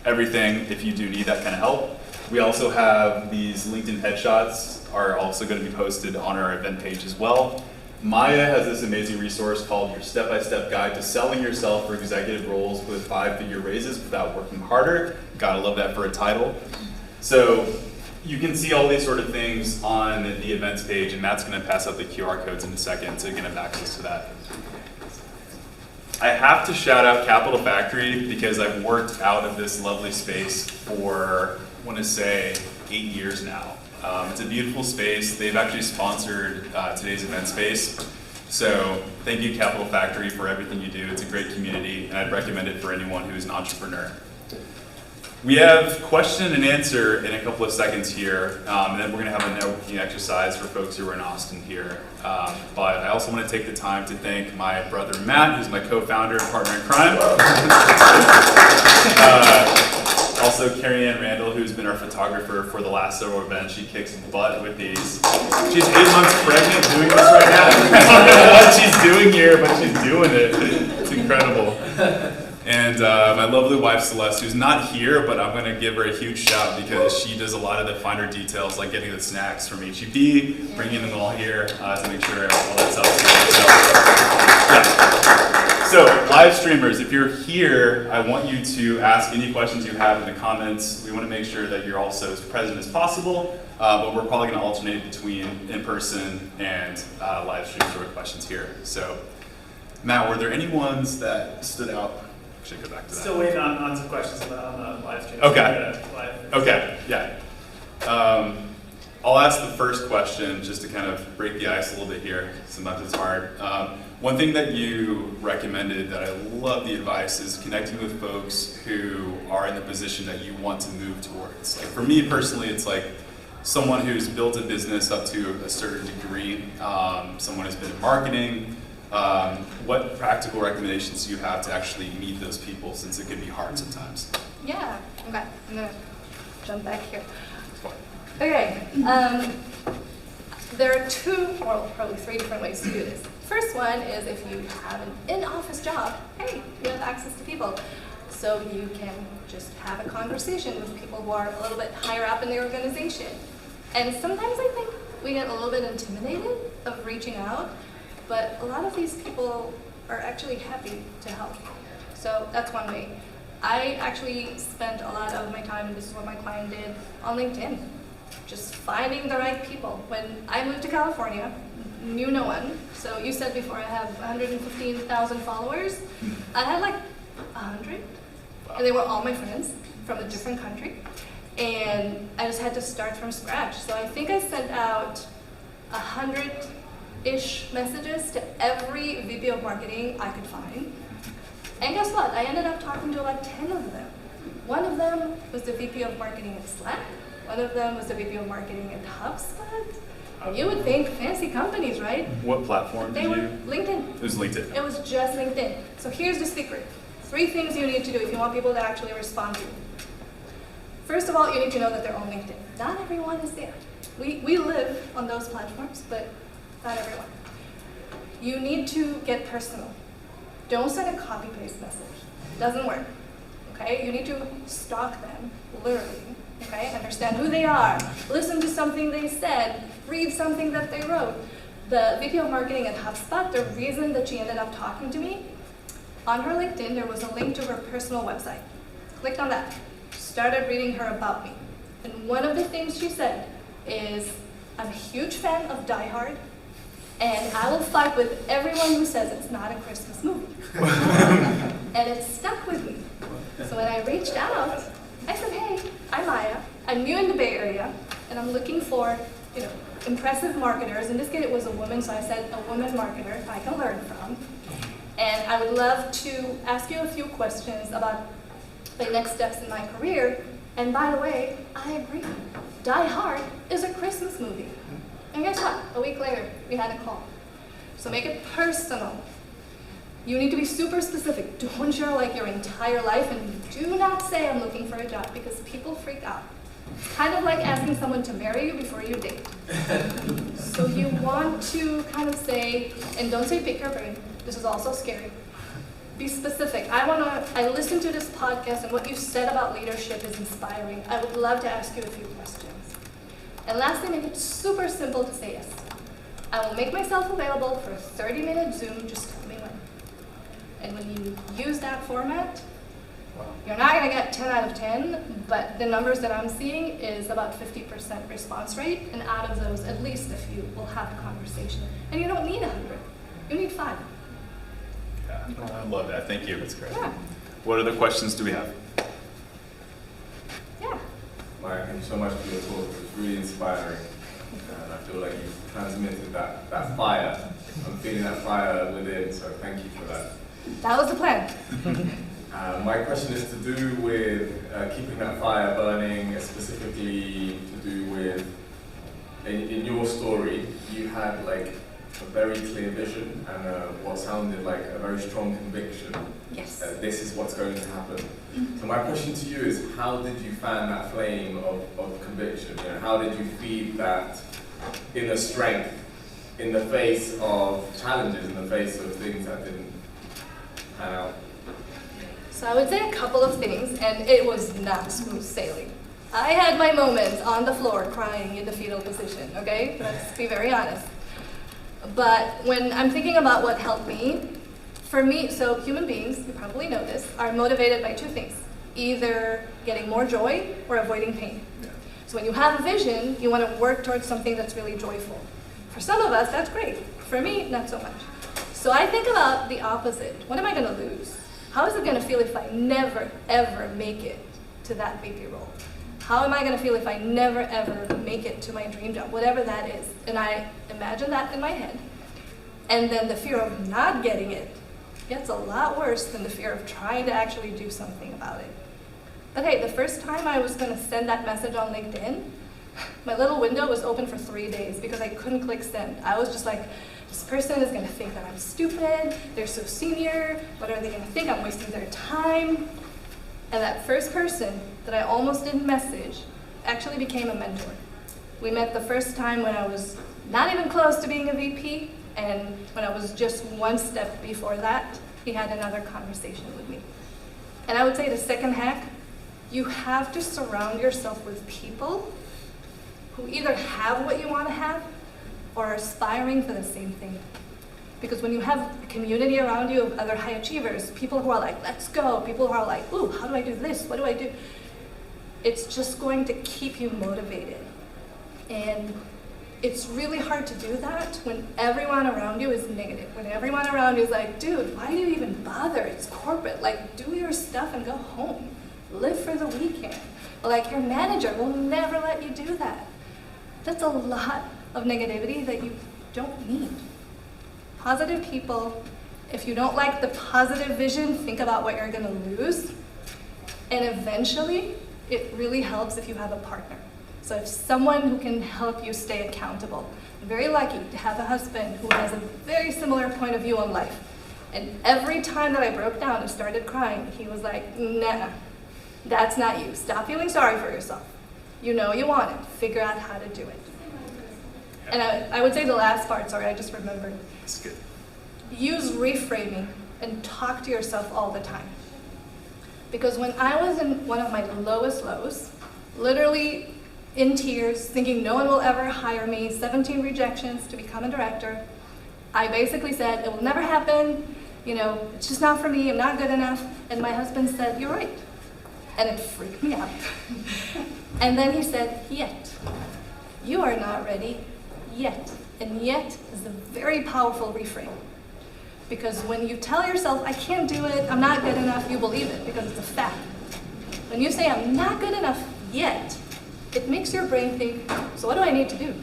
everything if you do need that kind of help. We also have these LinkedIn headshots are also going to be posted on our event page as well. Maya has this amazing resource called Your Step-by-Step Guide to Selling Yourself for Executive Roles with 5-Figure Raises Without Working Harder. Gotta love that for a title. So you can see all these sort of things on the events page, and Matt's going to pass out the QR codes in a second so you can have access to that. I have to shout out Capital Factory because I've worked out of this lovely space for, I want to say, 8 years now. It's a beautiful space. They've actually sponsored today's event space. So thank you, Capital Factory, for everything you do. It's a great community, and I'd recommend it for anyone who is an entrepreneur. We have question and answer in a couple of seconds here, and then we're going to have a networking exercise for folks who are in Austin here. But I also want to take the time to thank my brother Matt, who's my co-founder and partner in crime. Also Carrie Ann Randall, who's been our photographer for the last several events. She kicks butt with these. She's 8 months pregnant doing this right now. I don't know what she's doing here, but she's doing it. It's incredible. And my lovely wife Celeste, who's not here, but I'm going to give her a huge shout because she does a lot of the finer details, like getting the snacks from HEB, bringing them all here to make sure all that stuff's good. So live streamers, if you're here, I want you to ask any questions you have in the comments. We want to make sure that you're also as present as possible, but we're probably going to alternate between in-person and live stream sort of questions here. So Matt, were there any ones that stood out? Actually, go back to that. Still waiting on some questions on the live stream. Okay. Okay, yeah. I'll ask the first question just to kind of break the ice a little bit here. Sometimes it's hard. One thing that you recommended that I love the advice is connecting with folks who are in the position that you want to move towards. Like for me personally, it's like someone who's built a business up to a certain degree, someone who's been in marketing. What practical recommendations do you have to actually meet those people, since it can be hard sometimes? Yeah, okay, I'm gonna jump back here. Okay, there are 2, or probably 3 different ways to do this. First one is if you have an in-office job, hey, you have access to people. So you can just have a conversation with people who are a little bit higher up in the organization. And sometimes I think we get a little bit intimidated of reaching out, but a lot of these people are actually happy to help. So that's one way. I actually spent a lot of my time, and this is what my client did, on LinkedIn. Just finding the right people. When I moved to California, knew no one. So you said before I have 115,000 followers. I had like 100, and they were all my friends from a different country. And I just had to start from scratch. So I think I sent out 100-ish messages to every VP of marketing I could find. And guess what? I ended up talking to about 10 of them. One of them was the VP of marketing at Slack. One of them was the VP of marketing at HubSpot. You would think fancy companies, right? What platform They did were you? LinkedIn. It was LinkedIn. It was just LinkedIn. So here's the secret. 3 things you need to do if you want people to actually respond to you. First of all, you need to know that they're on LinkedIn. Not everyone is there. We live on those platforms, but not everyone. You need to get personal. Don't send a copy-paste message. Doesn't work. Okay? You need to stalk them, literally. Okay? Understand who they are. Listen to something they said. Read something that they wrote. The VP of marketing at HubSpot, the reason that she ended up talking to me, on her LinkedIn, there was a link to her personal website. Clicked on that. Started reading her about me. And one of the things she said is, I'm a huge fan of Die Hard, and I will fight with everyone who says it's not a Christmas movie. And it stuck with me. So when I reached out, I said, hey, I'm Maya. I'm new in the Bay Area, and I'm looking for, impressive marketers. In this case, it was a woman, so I said a woman marketer I can learn from. And I would love to ask you a few questions about the next steps in my career. And by the way, I agree. Die Hard is a Christmas movie. And guess what? A week later, we had a call. So make it personal. You need to be super specific. Don't share like your entire life, and do not say I'm looking for a job, because people freak out. It's kind of like asking someone to marry you before you date. So you want to kind of say, and don't say pick your brain. This is also scary. be specific. I listened to this podcast and what you said about leadership is inspiring. I would love to ask you a few questions. And lastly, make it super simple to say yes. I will make myself available for a 30-minute Zoom, just tell me when. And when you use that format, you're not going to get 10 out of 10, but the numbers that I'm seeing is about 50% response rate, and out of those, at least a few will have a conversation. And you don't need 100, you need 5. Yeah, I love that. Thank you. That's great. Yeah. What other questions do we have? Yeah. Maya, thank you so much for your talk. It was really inspiring. And I feel like you transmitted that fire. I'm feeling that fire within, so thank you for that. That was the plan. My question is to do with keeping that fire burning, specifically to do with, in your story, you had like a very clear vision and what sounded like a very strong conviction. Yes. This is what's going to happen. So my question to you is, how did you fan that flame of conviction? You know, how did you feed that inner strength in the face of challenges, in the face of things that didn't pan out? So I would say a couple of things, and it was not smooth sailing. I had my moments on the floor crying in the fetal position, okay? Let's be very honest. But when I'm thinking about what helped me, for me, so human beings, you probably know this, are motivated by 2 things. Either getting more joy or avoiding pain. So when you have a vision, you want to work towards something that's really joyful. For some of us, that's great. For me, not so much. So I think about the opposite. What am I going to lose? How is it going to feel if I never, ever make it to that VP role? How am I going to feel if I never, ever make it to my dream job, whatever that is? And I imagine that in my head. And then the fear of not getting it gets a lot worse than the fear of trying to actually do something about it. Okay, the first time I was going to send that message on LinkedIn, my little window was open for 3 days because I couldn't click send. I was just like, this person is going to think that I'm stupid, they're so senior, what are they going to think? I'm wasting their time. And that first person that I almost didn't message actually became a mentor. We met the first time when I was not even close to being a VP, and when I was just one step before that, he had another conversation with me. And I would say the second hack, you have to surround yourself with people who either have what you want to have or are aspiring for the same thing. Because when you have a community around you of other high achievers, people who are like, let's go, people who are like, ooh, how do I do this? What do I do? It's just going to keep you motivated. And it's really hard to do that when everyone around you is negative, when everyone around you is like, dude, why do you even bother? It's corporate. Like, do your stuff and go home. Live for the weekend. Like, your manager will never let you do that. That's a lot of negativity that you don't need. Positive people, if you don't like the positive vision, think about what you're going to lose. And eventually, it really helps if you have a partner. So if someone who can help you stay accountable. I'm very lucky to have a husband who has a very similar point of view on life. And every time that I broke down and started crying, he was like, nah, that's not you. Stop feeling sorry for yourself. You know you want it. Figure out how to do it. And I would say the last part, sorry, I just remembered. That's good. Use reframing and talk to yourself all the time. Because when I was in one of my lowest lows, literally in tears, thinking no one will ever hire me, 17 rejections to become a director, I basically said, it will never happen, you know, it's just not for me, I'm not good enough. And my husband said, you're right. And it freaked me out. And then he said, yet. You are not ready yet. And yet is a very powerful reframe. Because when you tell yourself, I can't do it, I'm not good enough, you believe it because it's a fact. When you say, I'm not good enough yet, it makes your brain think, so what do I need to do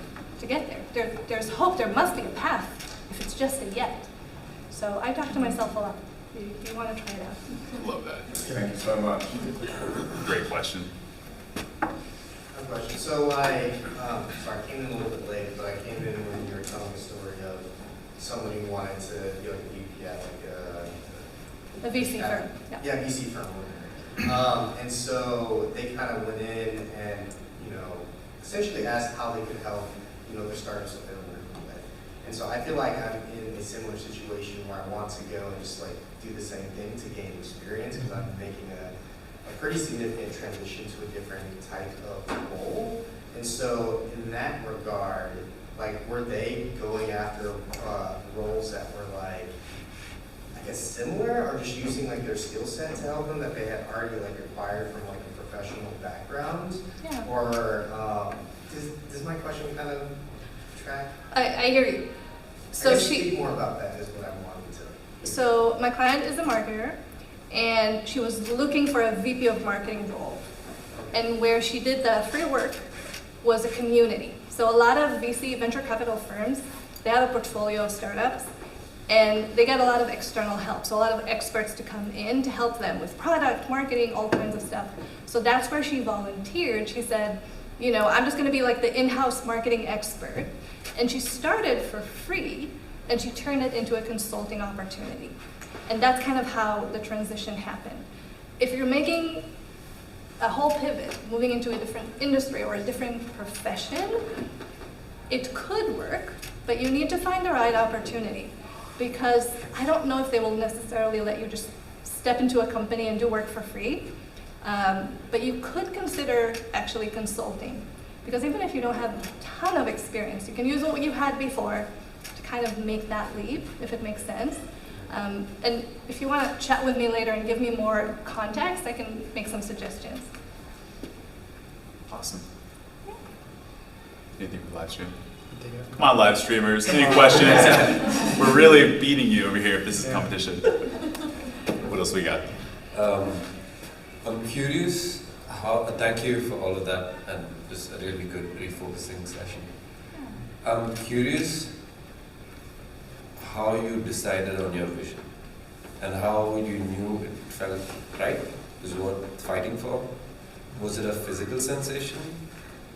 to get there? There's hope, there must be a path if it's just a yet. So I talk to myself a lot. If you want to try it out. I love that. Thank you so much. Great question. Question. So I came in a little bit late, but I came in when you were telling the story of somebody who wanted to be like a VP at A VC firm. Yeah, VC firm. And so they kind of went in and, you know, essentially asked how they could help, you know, their startups that they were working with. And so I feel like I'm in a similar situation where I want to go and just like do the same thing to gain experience because I'm making a pretty significant transition to a different type of role. And so in that regard, like were they going after roles that were like, I guess similar or just using like their skill set to help them that they had already like acquired from like a professional background? Yeah. Or does my question kind of track? I hear you. So I guess speak more about that is what I wanted to. So my client is a marketer, and she was looking for a VP of marketing role. And where she did the free work was a community. So a lot of VC venture capital firms, they have a portfolio of startups, and they get a lot of external help. So a lot of experts to come in to help them with product, marketing, all kinds of stuff. So that's where she volunteered. She said, you know, I'm just gonna be like the in-house marketing expert. And she started for free, and she turned it into a consulting opportunity. And that's kind of how the transition happened. If you're making a whole pivot, moving into a different industry or a different profession, it could work, but you need to find the right opportunity. Because I don't know if they will necessarily let you just step into a company and do work for free. But you could consider actually consulting. Because even if you don't have a ton of experience, you can use what you had before to kind of make that leap, if it makes sense. And if you want to chat with me later and give me more context, I can make some suggestions. Awesome. Anything for live stream? Come on, live streamers. Any questions? We're really beating you over here if this is competition. What else we got? I'm curious thank you for all of that and just a really good refocusing session. I'm curious how you decided on your vision and how you knew it felt right, is worth fighting for. Was it a physical sensation?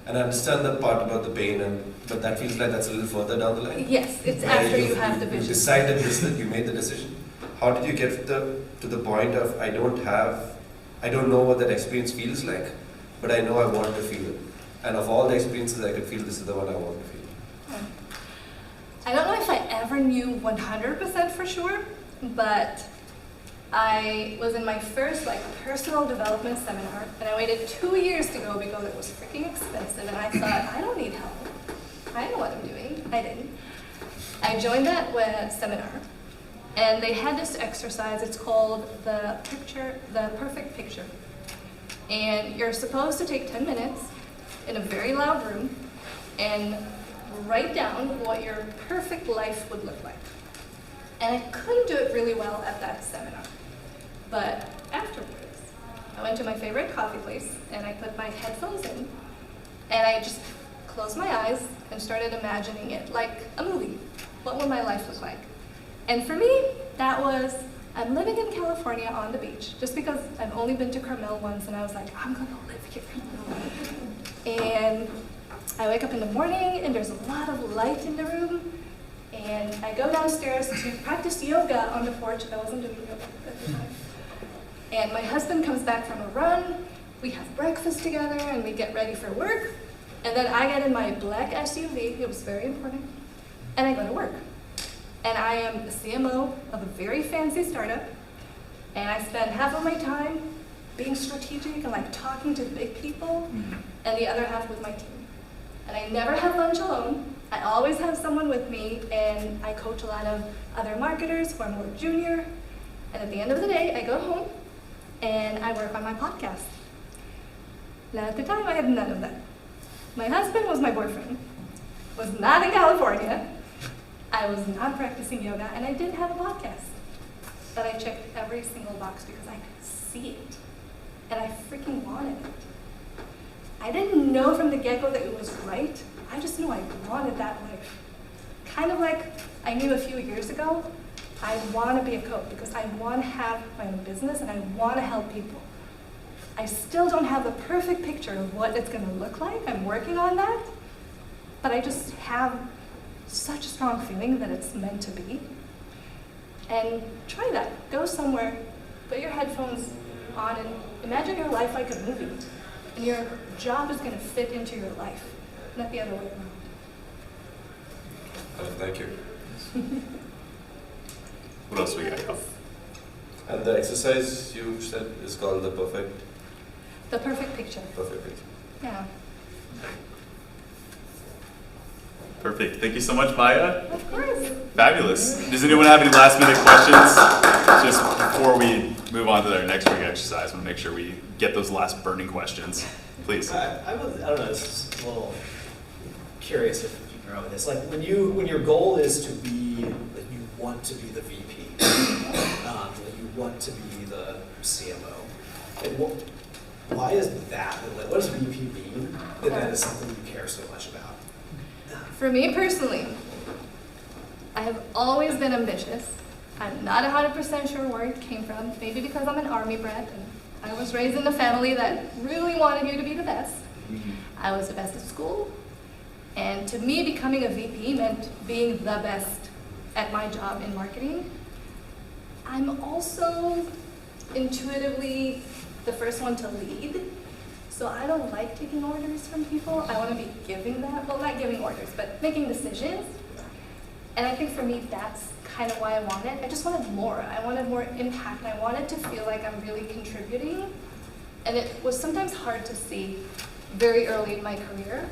And I understand the part about the pain, but that feels like that's a little further down the line. Yes, it's after you have the vision. You decided this, that you made the decision. How did you get to the point of I don't know what that experience feels like, but I know I want to feel it. And of all the experiences I could feel, this is the one I want to feel. I don't know if I ever knew 100% for sure, but I was in my first personal development seminar, and I waited 2 years to go because it was freaking expensive, and I thought, I don't need help. I know what I'm doing. I didn't. I joined that seminar, and they had this exercise. It's called the perfect picture. And you're supposed to take 10 minutes in a very loud room and write down what your perfect life would look like. And I couldn't do it really well at that seminar. But afterwards, I went to my favorite coffee place and I put my headphones in and I just closed my eyes and started imagining it like a movie. What would my life look like? And for me, that was, I'm living in California on the beach, just because I've only been to Carmel once and I was like, I'm gonna live here. And I wake up in the morning and there's a lot of light in the room. And I go downstairs to practice yoga on the porch. I wasn't doing yoga at the time. And my husband comes back from a run. We have breakfast together and we get ready for work. And then I get in my black SUV, it was very important, and I go to work. And I am the CMO of a very fancy startup. And I spend half of my time being strategic and talking to big people, and the other half with my team. And I never have lunch alone. I always have someone with me, and I coach a lot of other marketers who are more junior. And at the end of the day, I go home and I work on my podcast. Now at the time, I had none of that. My husband was my boyfriend, was not in California. I was not practicing yoga, and I didn't have a podcast. But I checked every single box because I could see it, and I freaking wanted it. I didn't know from the get-go that it was right. I just knew I wanted that life. Kind of like I knew a few years ago, I want to be a coach because I want to have my own business and I want to help people. I still don't have the perfect picture of what it's going to look like. I'm working on that. But I just have such a strong feeling that it's meant to be. And try that. Go somewhere, put your headphones on, and imagine your life like a movie. And your job is going to fit into your life, not the other way around. Thank you. What else do we got? And the exercise you said is called the perfect picture. picture. Yeah. Perfect. Thank you so much, Maya. Of course. Fabulous. Does anyone have any last minute questions? Just before we move on to our next ring exercise, I want to make sure we get those last burning questions. Please. I don't know, this is a little curious if you can go with this. Like when your goal is to be, like you want to be the VP, like you want to be the CMO, like why is that? Like what does VP mean that is something you care so much about? For me personally, I have always been ambitious. I'm not 100% sure where it came from. Maybe because I'm an army brat and I was raised in a family that really wanted you to be the best. I was the best at school. And to me, becoming a VP meant being the best at my job in marketing. I'm also intuitively the first one to lead. So I don't like taking orders from people. I want to be giving that, well, not giving orders, but making decisions. And I think for me, that's kind of why I wanted. I just wanted more. I wanted more impact, and I wanted to feel like I'm really contributing. And it was sometimes hard to see very early in my career.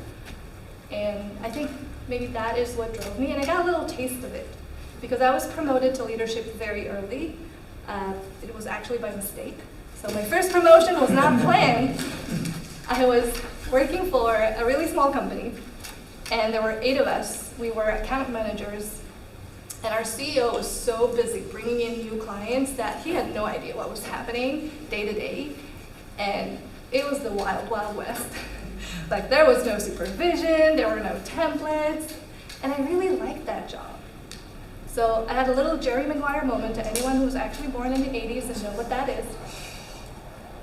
And I think maybe that is what drove me. And I got a little taste of it because I was promoted to leadership very early. It was actually by mistake. So my first promotion was not planned. I was working for a really small company, and there were 8 of us. We were account managers, and our CEO was so busy bringing in new clients that he had no idea what was happening day to day, and it was the wild, wild west. Like there was no supervision, there were no templates, and I really liked that job. So I had a little Jerry Maguire moment to anyone who's actually born in the 80s and know what that is.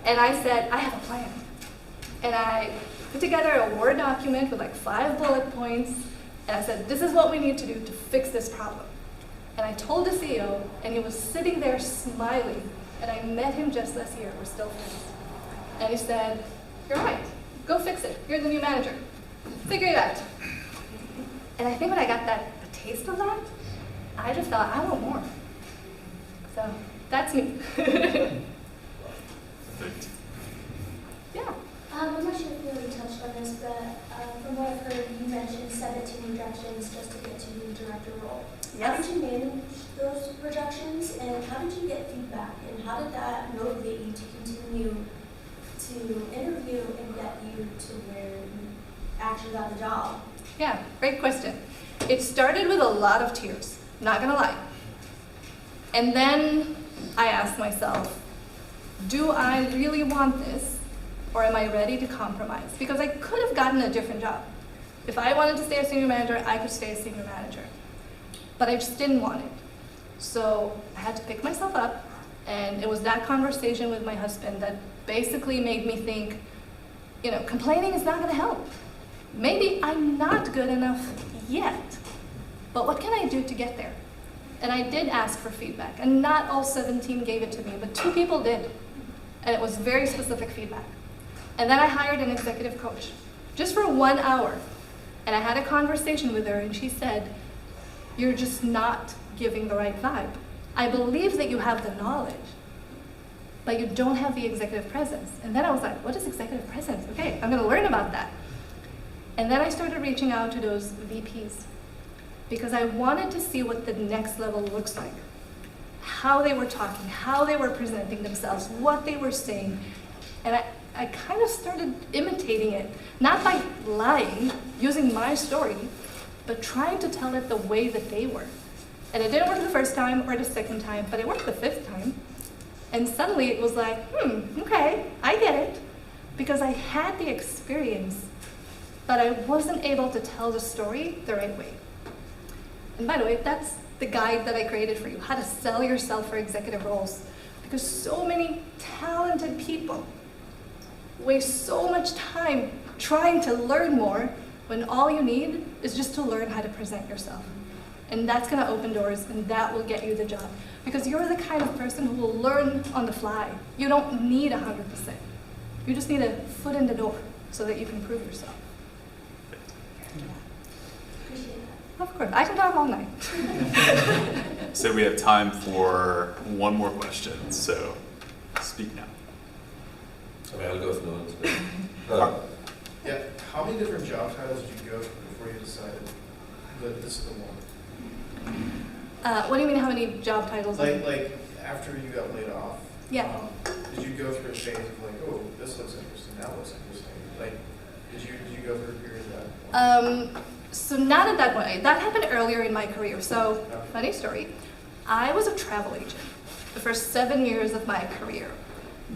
And I said, I have a plan. And I put together a Word document with like 5 bullet points, and I said, this is what we need to do to fix this problem. And I told the CEO, and he was sitting there smiling, and I met him just last year, we're still friends. And he said, you're right, go fix it, you're the new manager, figure it out. And I think when I got a taste of that, I just thought, I want more. So that's me. Perfect. Yeah. I'm not sure if you already touched on this, but from what I've heard, you mentioned 17 rejections just to get to the director role. Yes. How did you manage those rejections, and how did you get feedback, and how did that motivate you to continue to interview and get you to where you actually got the job? Yeah, great question. It started with a lot of tears, not gonna lie. And then I asked myself, do I really want this? Or am I ready to compromise? Because I could have gotten a different job. If I wanted to stay a senior manager, I could stay a senior manager. But I just didn't want it. So I had to pick myself up, and it was that conversation with my husband that basically made me think, you know, complaining is not gonna help. Maybe I'm not good enough yet, but what can I do to get there? And I did ask for feedback, and not all 17 gave it to me, but 2 people did. And it was very specific feedback. And then I hired an executive coach, just for 1 hour. And I had a conversation with her, and she said, you're just not giving the right vibe. I believe that you have the knowledge, but you don't have the executive presence. And then I was like, what is executive presence? Okay, I'm gonna learn about that. And then I started reaching out to those VPs because I wanted to see what the next level looks like. How they were talking, how they were presenting themselves, what they were saying. And I kind of started imitating it, not by lying, using my story, but trying to tell it the way that they were. And it didn't work the first time or the second time, but it worked the 5th time. And suddenly it was like, okay, I get it. Because I had the experience, but I wasn't able to tell the story the right way. And by the way, that's the guide that I created for you, how to sell yourself for executive roles. Because so many talented people waste so much time trying to learn more when all you need is just to learn how to present yourself. And that's gonna open doors, and that will get you the job. Because you're the kind of person who will learn on the fly. You don't need 100%. You just need a foot in the door so that you can prove yourself. Appreciate that. Of course, I can talk all night. So we have time for one more question, so speak now. I mean, I'll go for the one. Yeah, how many different job titles did you go through before you decided that this is the one? What do you mean, how many job titles? Like after you got laid off? Yeah. Did you go through a phase of like, oh, this looks interesting, that looks interesting? Like, did you go through a period of that? So not at that point. That happened earlier in my career. So, funny story. I was a travel agent the first 7 years of my career.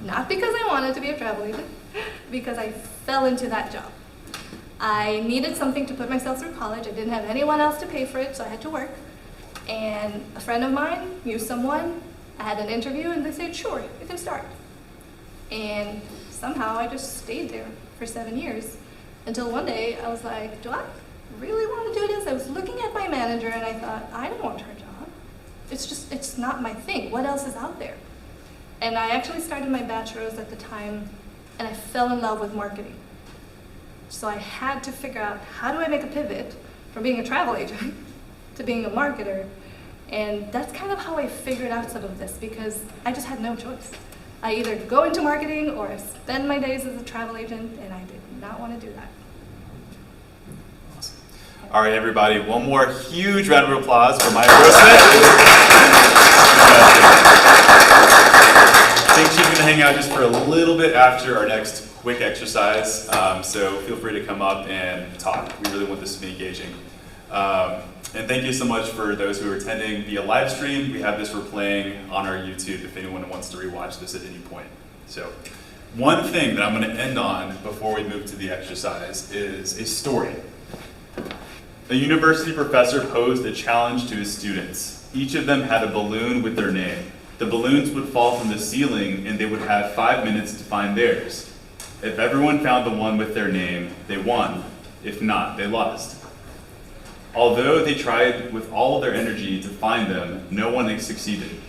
Not because I wanted to be a travel agent, because I fell into that job. I needed something to put myself through college. I didn't have anyone else to pay for it, so I had to work. And a friend of mine knew someone. I had an interview, and they said, sure, you can start. And somehow I just stayed there for 7 years until one day I was like, do I really want to do this? I was looking at my manager, and I thought, I don't want her job. It's not my thing. What else is out there? And I actually started my bachelor's at the time, and I fell in love with marketing. So I had to figure out, how do I make a pivot from being a travel agent to being a marketer? And that's kind of how I figured out some of this, because I just had no choice. I either go into marketing or I spend my days as a travel agent, and I did not want to do that. Awesome. All right, everybody, one more huge round of applause for Maya Grossman. I think she's going to hang out just for a little bit after our next quick exercise, so feel free to come up and talk. We really want this to be engaging. And thank you so much for those who are attending via live stream. We have this replaying on our YouTube if anyone wants to rewatch this at any point. So one thing that I'm going to end on before we move to the exercise is a story. A university professor posed a challenge to his students. Each of them had a balloon with their name. The balloons would fall from the ceiling, and they would have 5 minutes to find theirs. If everyone found the one with their name, they won. If not, they lost. Although they tried with all of their energy to find them, no one succeeded.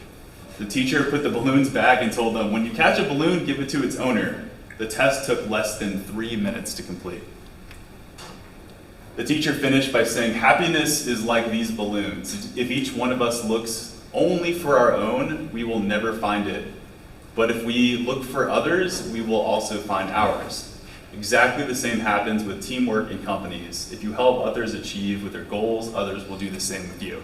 The teacher put the balloons back and told them, when you catch a balloon, give it to its owner. The test took less than 3 minutes to complete. The teacher finished by saying, happiness is like these balloons. If each one of us looks only for our own, we will never find it. But if we look for others, we will also find ours. Exactly the same happens with teamwork in companies. If you help others achieve with their goals, others will do the same with you.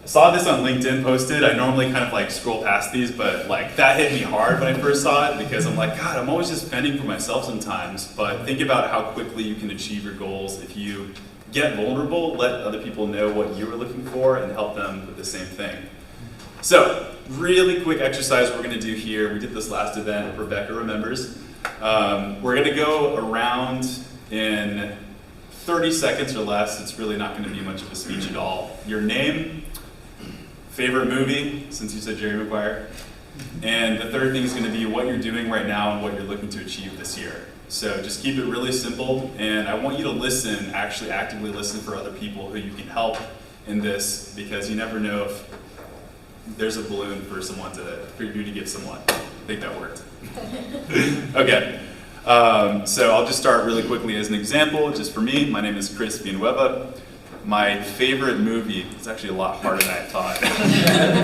I saw this on LinkedIn posted. I normally kind of like scroll past these, but like that hit me hard when I first saw it, because I'm like, God, I'm always just fending for myself sometimes. But think about how quickly you can achieve your goals if you get vulnerable, let other people know what you were looking for, and help them with the same thing. So, really quick exercise we're gonna do here. We did this last event, Rebecca remembers. We're gonna go around in 30 seconds or less. It's really not gonna be much of a speech at all. Your name, favorite movie, since you said Jerry Maguire, and the third thing is gonna be what you're doing right now and what you're looking to achieve this year. So just keep it really simple, and I want you to listen, actually actively listen for other people who you can help in this, because you never know if there's a balloon for you to give someone. I think that worked. Okay, so I'll just start really quickly as an example, just for me. My name is Chris Villanueva. My favorite movie, it's actually a lot harder than I thought.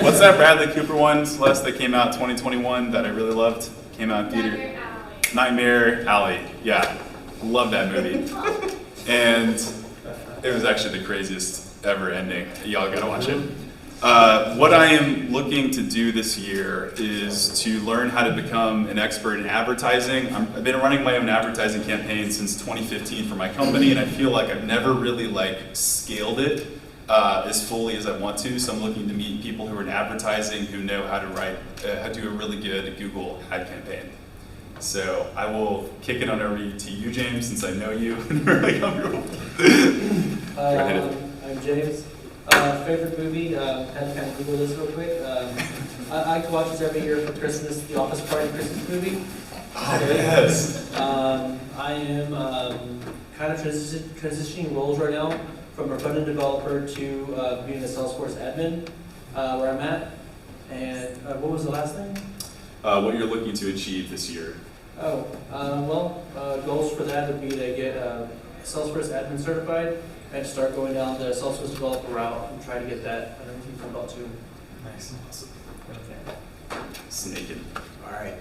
What's that Bradley Cooper one, Celeste, that came out 2021 that I really loved? Came out in theater. Nightmare Alley. Yeah, love that movie. And it was actually the craziest ever ending. Y'all gotta watch it. What I am looking to do this year is to learn how to become an expert in advertising. I've been running my own advertising campaign since 2015 for my company, and I feel like I've never really scaled it as fully as I want to. So I'm looking to meet people who are in advertising who know how to do a really good Google ad campaign. So I will kick it on over to you, James, since I know you and we're really comfortable. I'm James. Favorite movie, had to kind of Google this real quick. I like to watch this every year for Christmas, the Office Party Christmas movie. Oh, yes. I am kind of transitioning roles right now from a front-end developer to being a Salesforce admin, where I'm at. And what was the last thing? What you're looking to achieve this year. Goals for that would be to get Salesforce admin certified and start going down the self-service developer route and try to get that underneath my belt too. Nice. Awesome. Snaking. All right.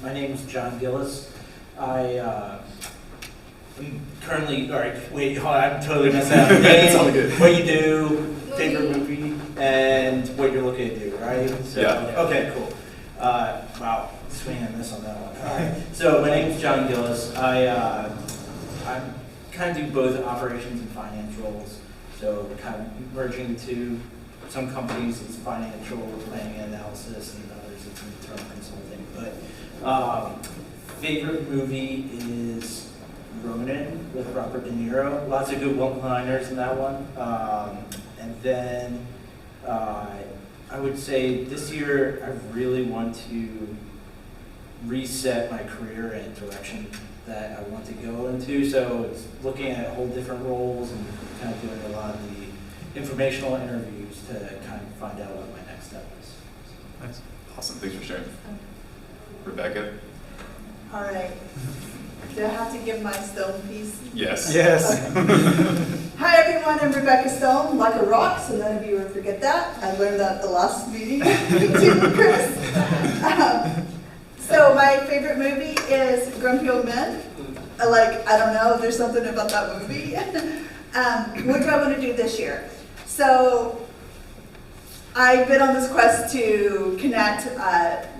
My name's John Gillis. I'm currently, all right, wait, hold on, I'm totally messing up. It's all good. What you do, favorite movie, and what you're looking to do, right? So, Yeah. Okay, cool. Wow, swing and miss on that one. All right. So my name's John Gillis. I kind of do both operations and finance roles. So kind of merging to some companies it's financial planning and analysis, and others it's internal consulting. But favorite movie is Ronin with Robert De Niro. Lots of good one-liners in that one. And then I would say this year I really want to reset my career in a direction that I want to go into. So it's looking at whole different roles and kind of doing a lot of the informational interviews to kind of find out what my next step is. Nice. Awesome. Thanks for sharing. Rebecca? All right. Do I have to give my Stone piece? Yes. Yes. Hi everyone, I'm Rebecca Stone, like a rock, so none of you would forget that. I learned that at the last meeting too, Chris. So my favorite movie is Grumpy Old Men. I don't know, there's something about that movie. What do I want to do this year? So I've been on this quest to connect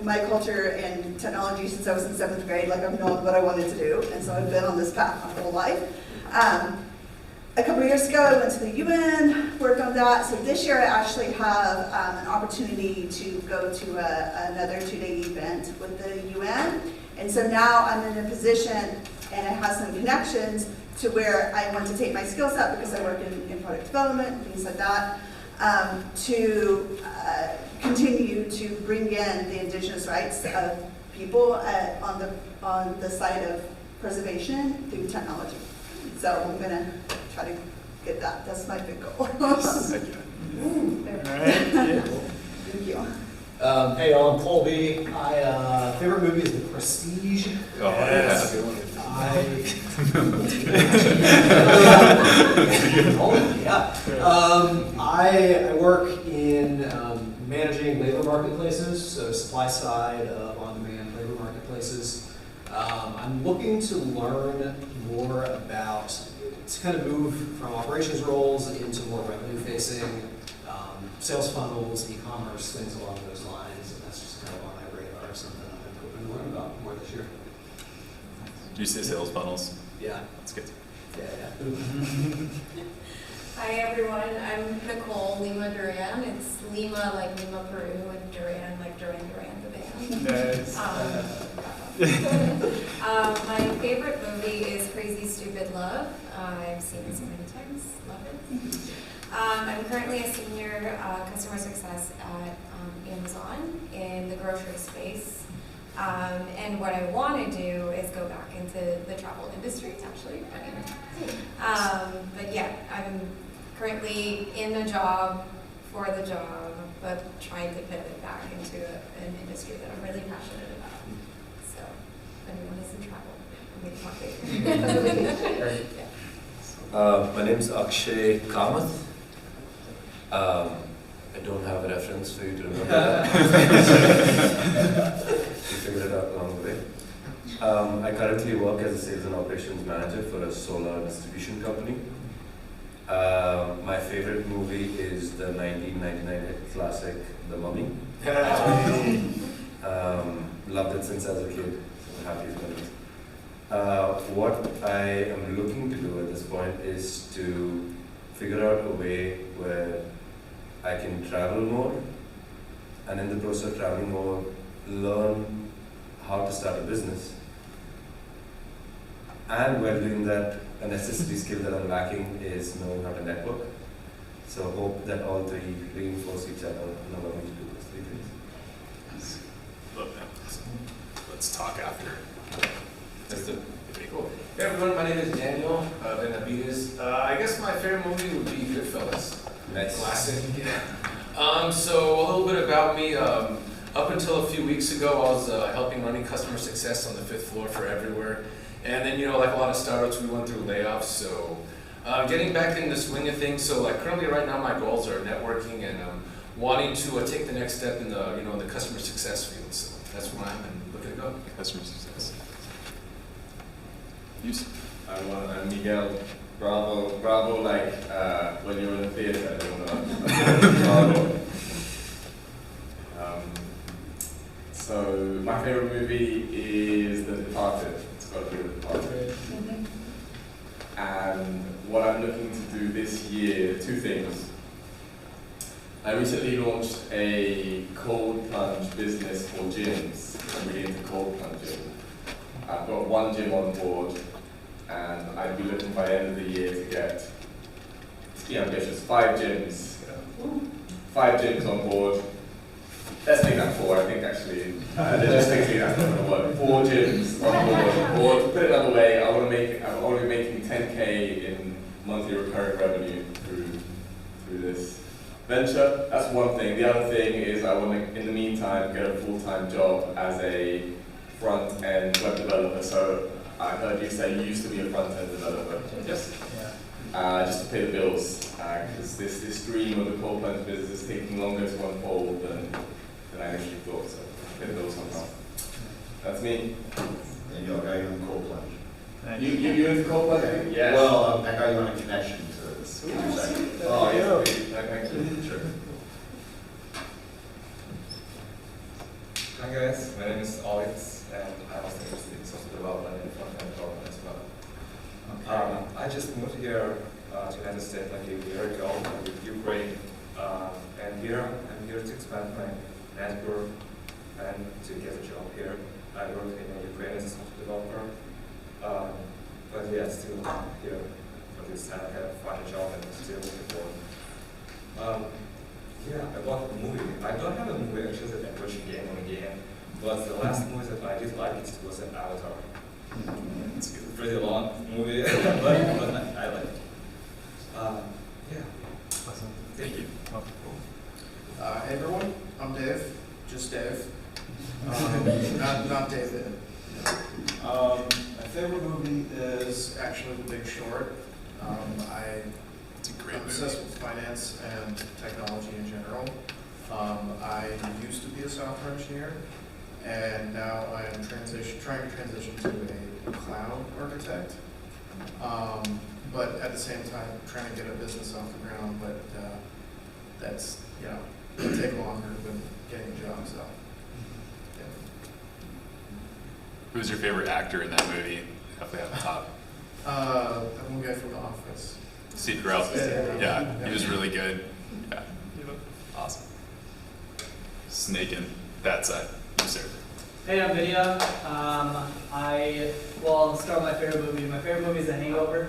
my culture and technology since I was in 7th grade. Like I've known what I wanted to do, and so I've been on this path my whole life. A couple of years ago, I went to the UN, worked on that. So this year, I actually have an opportunity to go to another 2-day event with the UN. And so now I'm in a position, and I have some connections to where I want to take my skill set because I work in product development and things like that, to continue to bring in the indigenous rights of people on the side of preservation through technology. So I'm gonna try to get that. That's my big goal. Thank you. Thank you. Hey, I'm Colby. Favorite movie is The Prestige. Oh, Yes. I work in managing labor marketplaces, so supply side of on-demand labor marketplaces. I'm looking to learn more about, to kind of move from operations roles into more revenue-facing sales funnels, e-commerce, things along those lines, and that's just kind of on my radar, something I'm hoping to learn about more this year. Do you say sales funnels? Yeah. That's good. Yeah. Hi everyone, I'm Nicole Lima Duran. It's Lima like Lima, Peru, and Duran like Duran Duran, the band. Nice. My favorite movie is Crazy Stupid Love. I've seen it so many times, love it. I'm currently a senior customer success at Amazon in the grocery space. And what I want to do is go back into the travel industry, actually. But yeah, I'm currently in a job for the job, but trying to pivot back into an industry that I'm really passionate about. So, if anyone is in travel, make my My name is Akshay Kamath. I don't have a reference for you to remember that. You figured it out along the way. I currently work as a sales and operations manager for a solar distribution company. My favorite movie is the 1999 hit classic, The Mummy. Loved it since I was a kid. So happy with it. What I am looking to do at this point is to figure out a way where I can travel more, and in the process of traveling more, learn how to start a business. And while doing that, a necessity skill that I'm lacking is knowing how to network. So hope that all three reinforce each other and allow me to do those three things. Love that. Let's talk after. That's it. Cool. Hey everyone, my name is Daniel Benavides. I guess my favorite movie would be Goodfellas. Nice. Classic. Yeah. So a little bit about me. Up until a few weeks ago, I was helping running customer success on the 5th floor for Everywhere. And then, like a lot of startups, we went through layoffs. So Getting back in the swing of things. So like currently right now my goals are networking and wanting to take the next step in the in the customer success field. So that's where I'm looking to go. Customer success. And Miguel, bravo, like when you're in the theater, bravo. So my favorite movie is The Departed. It's got to be The Departed. And what I'm looking to do this year, two things. I recently launched a cold plunge business for gyms. I'm really into cold plunging. I've got one gym on board, and I'd be looking by the end of the year to get, let's be ambitious, 5 gyms. 5 gyms on board. Let's make that 4, I think actually. Logistically that's not going to work. 4 gyms on board. Or to put it another way, I'm only making 10K in monthly recurring revenue through this venture. That's one thing. The other thing is I want to, in the meantime, get a full-time job as a front-end web developer. So I heard you say you used to be a front-end developer. Yes. Just to pay the bills. Because this dream of the cold plunge business is taking longer to unfold than I initially thought. So pay the bills somehow. That's me. And you're going on cold plunge. You into cold plunge? Yes. Well, I got you on a connection to this. Oh, yes, please. Thank you. Sure. Hi guys, my name is Alex, and I'm also interested in software development and front-end development as well. Okay. I just moved here to the United States like a year ago with Ukraine, and here I'm here to expand my network and to get a job here. I work in Ukraine as a software developer, but yeah, still here for this time. I have find a job and still looking for. Yeah, about the movie. I don't have a movie actually that I'm watching game on again, but the last movie that I did like it was an Avatar. It's a pretty long movie, but I like it. Yeah. Awesome. Thank you. Hey everyone, I'm Dave, just Dave. Not David. My favorite movie is actually The Big Short. It's a great I'm movie. obsessed with finance and technology in general. I used to be a software engineer, and now I am trying to transition to a cloud architect. But at the same time, trying to get a business off the ground, but that's, it'll take longer than getting a job, so. Yeah. Who's your favorite actor in that movie? Definitely at the top. That one guy from The Office. Steve Carell. Yeah, he was really good. Yeah, awesome. Snake in that side. You, sir. Hey, I'm Vidya. I'll start with my favorite movie. My favorite movie is The Hangover.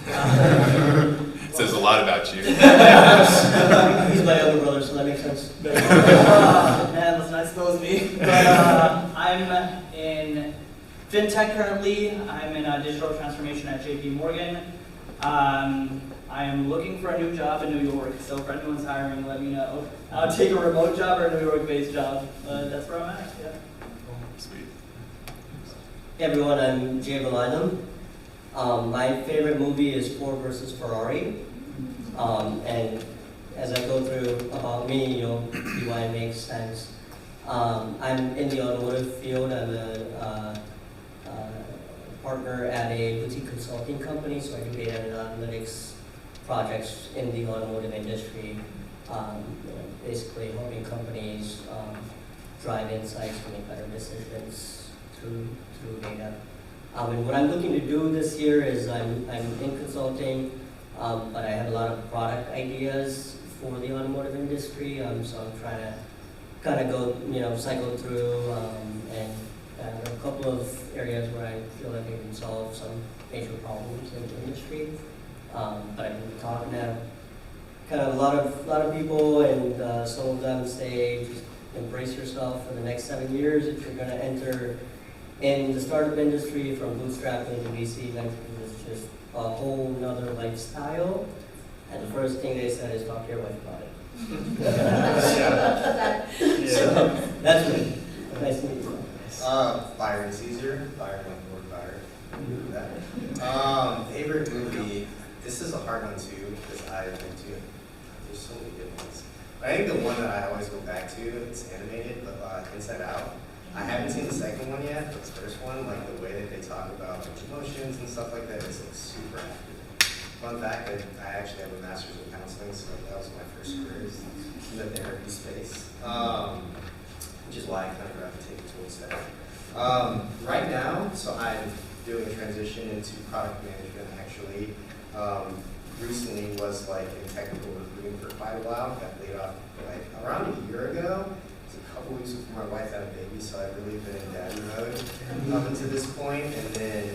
It says a lot about you. He's my younger brother, so that makes sense. Man, let's not expose me. But I'm in FinTech currently. I'm in digital transformation at JP Morgan. I am looking for a new job in New York, so if anyone's hiring, let me know. I'll take a remote job or a New York-based job. That's where I'm at, yeah. Sweet. Hey everyone, I'm Jay Valinam. My favorite movie is Ford versus Ferrari. And as I go through about me, you'll see why it makes sense. I'm in the automotive field. I'm a partner at a boutique consulting company, so I do data and analytics projects in the automotive industry. Basically helping companies drive insights to make better decisions through data. And what I'm looking to do this year is I'm in consulting, but I have a lot of product ideas for the automotive industry. So I'm trying to kind of go, cycle through, and there are a couple of areas where I feel like I can solve some major problems in the industry. But I've been talking to kind of a lot of people, and some of them say, just embrace yourself for the next 7 years if you're going to enter in the startup industry. From bootstrapping to VC ventures, it's just a whole nother lifestyle. And the first thing they said is talk to your wife about it. So that's me. Nice to meet you. Byron's easier. Byron, like the word Byron. Favorite movie this is a hard one too, because there's so many good ones. But I think the one that I always go back to, it's animated, but Inside Out. I haven't seen the second one yet, but the first one, like the way that they talk about like, emotions and stuff like that is like super active. Fun fact, I actually have a master's in counseling, so that was my first career is in the therapy space, which is why I kind of gravitated towards that. Right now, so I'm doing a transition into product management actually. Recently was like in technical recruiting for quite a while, got laid off like around a year ago. It was a couple weeks before my wife had a baby, so I've really been in daddy mode up until this point. And then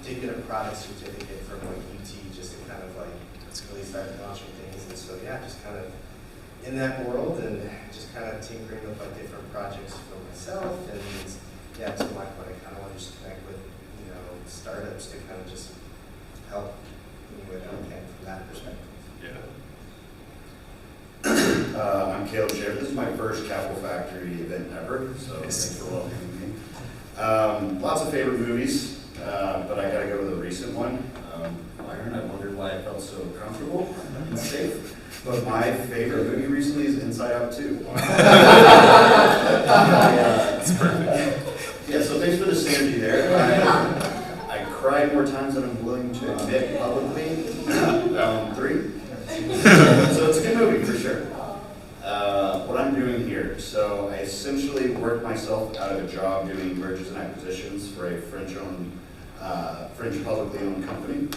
did get a product certificate from like UT just to kind of like really start launching things. And so yeah, just kind of in that world and just kind of tinkering with like different projects for myself. And yeah, to my point, I kind of want to just connect with startups to kind of just help any way that I can from that perspective. Yeah. I'm Caleb Schaefer. This is my first Capital Factory event ever, so thanks for welcoming me. Lots of favorite movies, but I gotta go with a recent one. Iron, I wondered why I felt so comfortable and safe. But my favorite movie recently is Inside Out 2. That's perfect. Yeah, so thanks for the synergy there. I cried more times than I'm willing to admit publicly. 3. So it's a good movie for sure. What I'm doing here, so I essentially worked myself out of a job doing mergers and acquisitions for a French publicly owned company.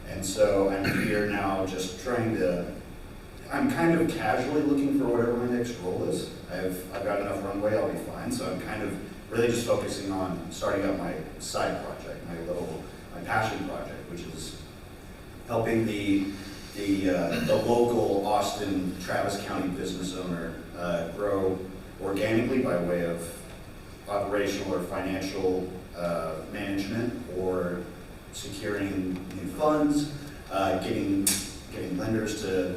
And so I'm here now just I'm kind of casually looking for whatever my next role is. I've got enough runway, I'll be fine. So I'm kind of really just focusing on starting up my side project, my passion project, which is helping the local Austin, Travis County business owner grow organically by way of operational or financial management or securing new funds, getting lenders to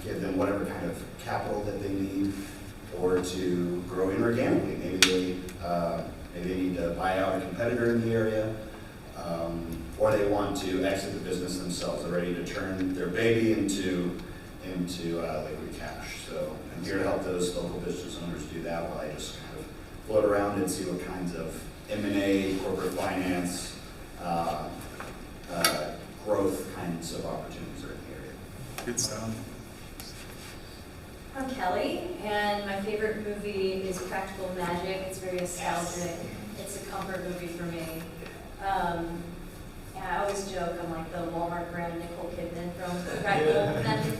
give them whatever kind of capital that they need, or to grow inorganically. Maybe they need to buy out a competitor in the area, or they want to exit the business themselves. They're ready to turn their baby into liquid cash. So I'm here to help those local business owners do that while I just kind of float around and see what kinds of M&A, corporate finance, growth kinds of opportunities are in the area. Good sound. I'm Kelly, and my favorite movie is Practical Magic. It's very nostalgic. It's a comfort movie for me. I always joke I'm like the Walmart brand Nicole Kidman from Practical Magic.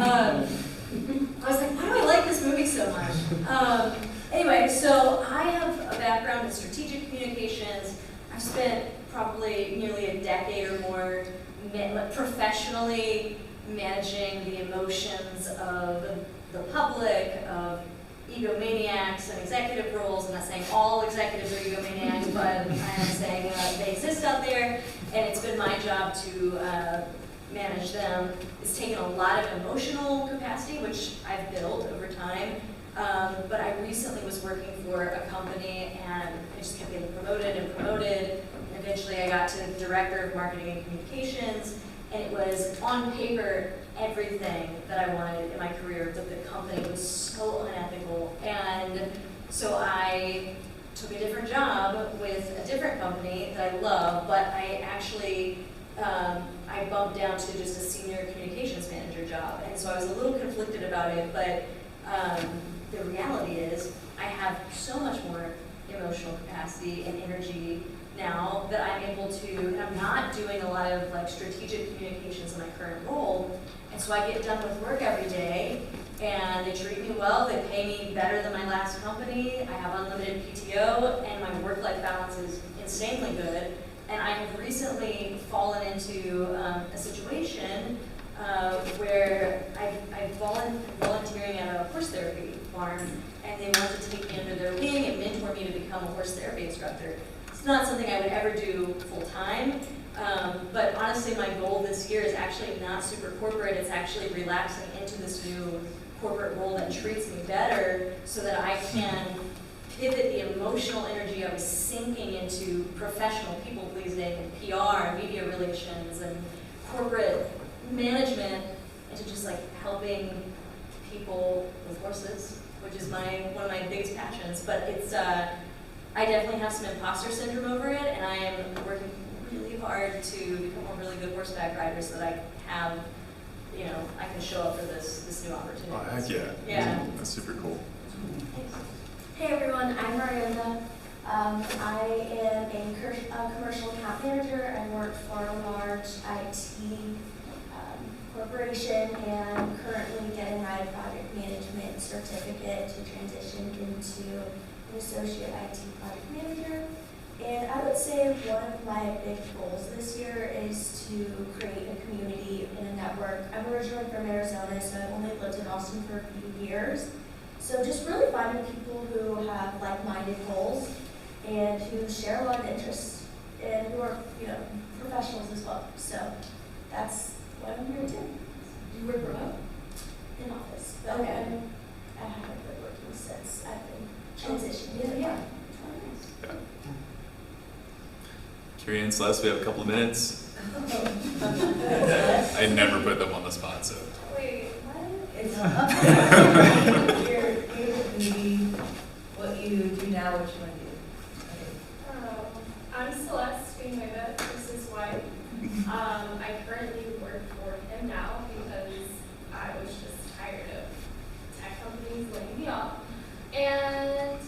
I was like, why do I like this movie so much? Anyway, so I have a background in strategic communications. I've spent probably nearly a decade or more professionally managing the emotions of the public, of egomaniacs and executive roles. I'm not saying all executives are egomaniacs, but I am saying they exist out there, and it's been my job to manage them. It's taken a lot of emotional capacity, which I've built over time, but I recently was working for a company, and I just kept getting promoted and promoted, and eventually I got to Director of Marketing and Communications, and it was on paper everything that I wanted in my career, but the company was so unethical. And so I took a different job with a different company that I love, but I actually, I bumped down to just a senior communications manager job. And so I was a little conflicted about it, but the reality is I have so much more emotional capacity and energy now that I'm able to, and I'm not doing a lot of like strategic communications in my current role, and so I get done with work every day, and they treat me well, they pay me better than my last company, I have unlimited PTO, and my work-life balance is insanely good, and I have recently fallen into a situation where I'm volunteering at a horse therapy farm, and they want to take me under their wing and mentor me to become a horse therapy instructor. It's not something I would ever do full-time, but honestly my goal this year is actually not super corporate, it's actually relaxing into this new corporate role that treats me better so that I can pivot the emotional energy I was sinking into professional people-pleasing and PR and media relations and corporate management into just like helping people with horses, which is one of my biggest passions. But it's I definitely have some imposter syndrome over it, and I am working really hard to become a really good horseback rider so that I have, I can show up for this new opportunity. Oh, heck yeah. Yeah. That's super cool. Hey everyone, I'm Miranda. I am a commercial account manager. I work for a large IT corporation and currently getting my project management certificate to transition into an associate IT project manager. And I would say one of my big goals this year is to create a community and a network. I'm originally from Arizona, so I've only lived in Austin for a few years. So just really finding people who have like-minded goals and who share a lot of interests and who are, professionals as well. So that's what I'm here to do. You work remote? In office. But Okay. I haven't been working since I've been transitioning. Yeah. Yeah. Carrie and Celeste, we have a couple of minutes. I never put them on the spot, so. Wait, what? It's your favorite movie, what you do now, what you want to do. I'm Celeste Villanueva, Chris's wife. I currently work for him now because I was just tired of tech companies laying me off. And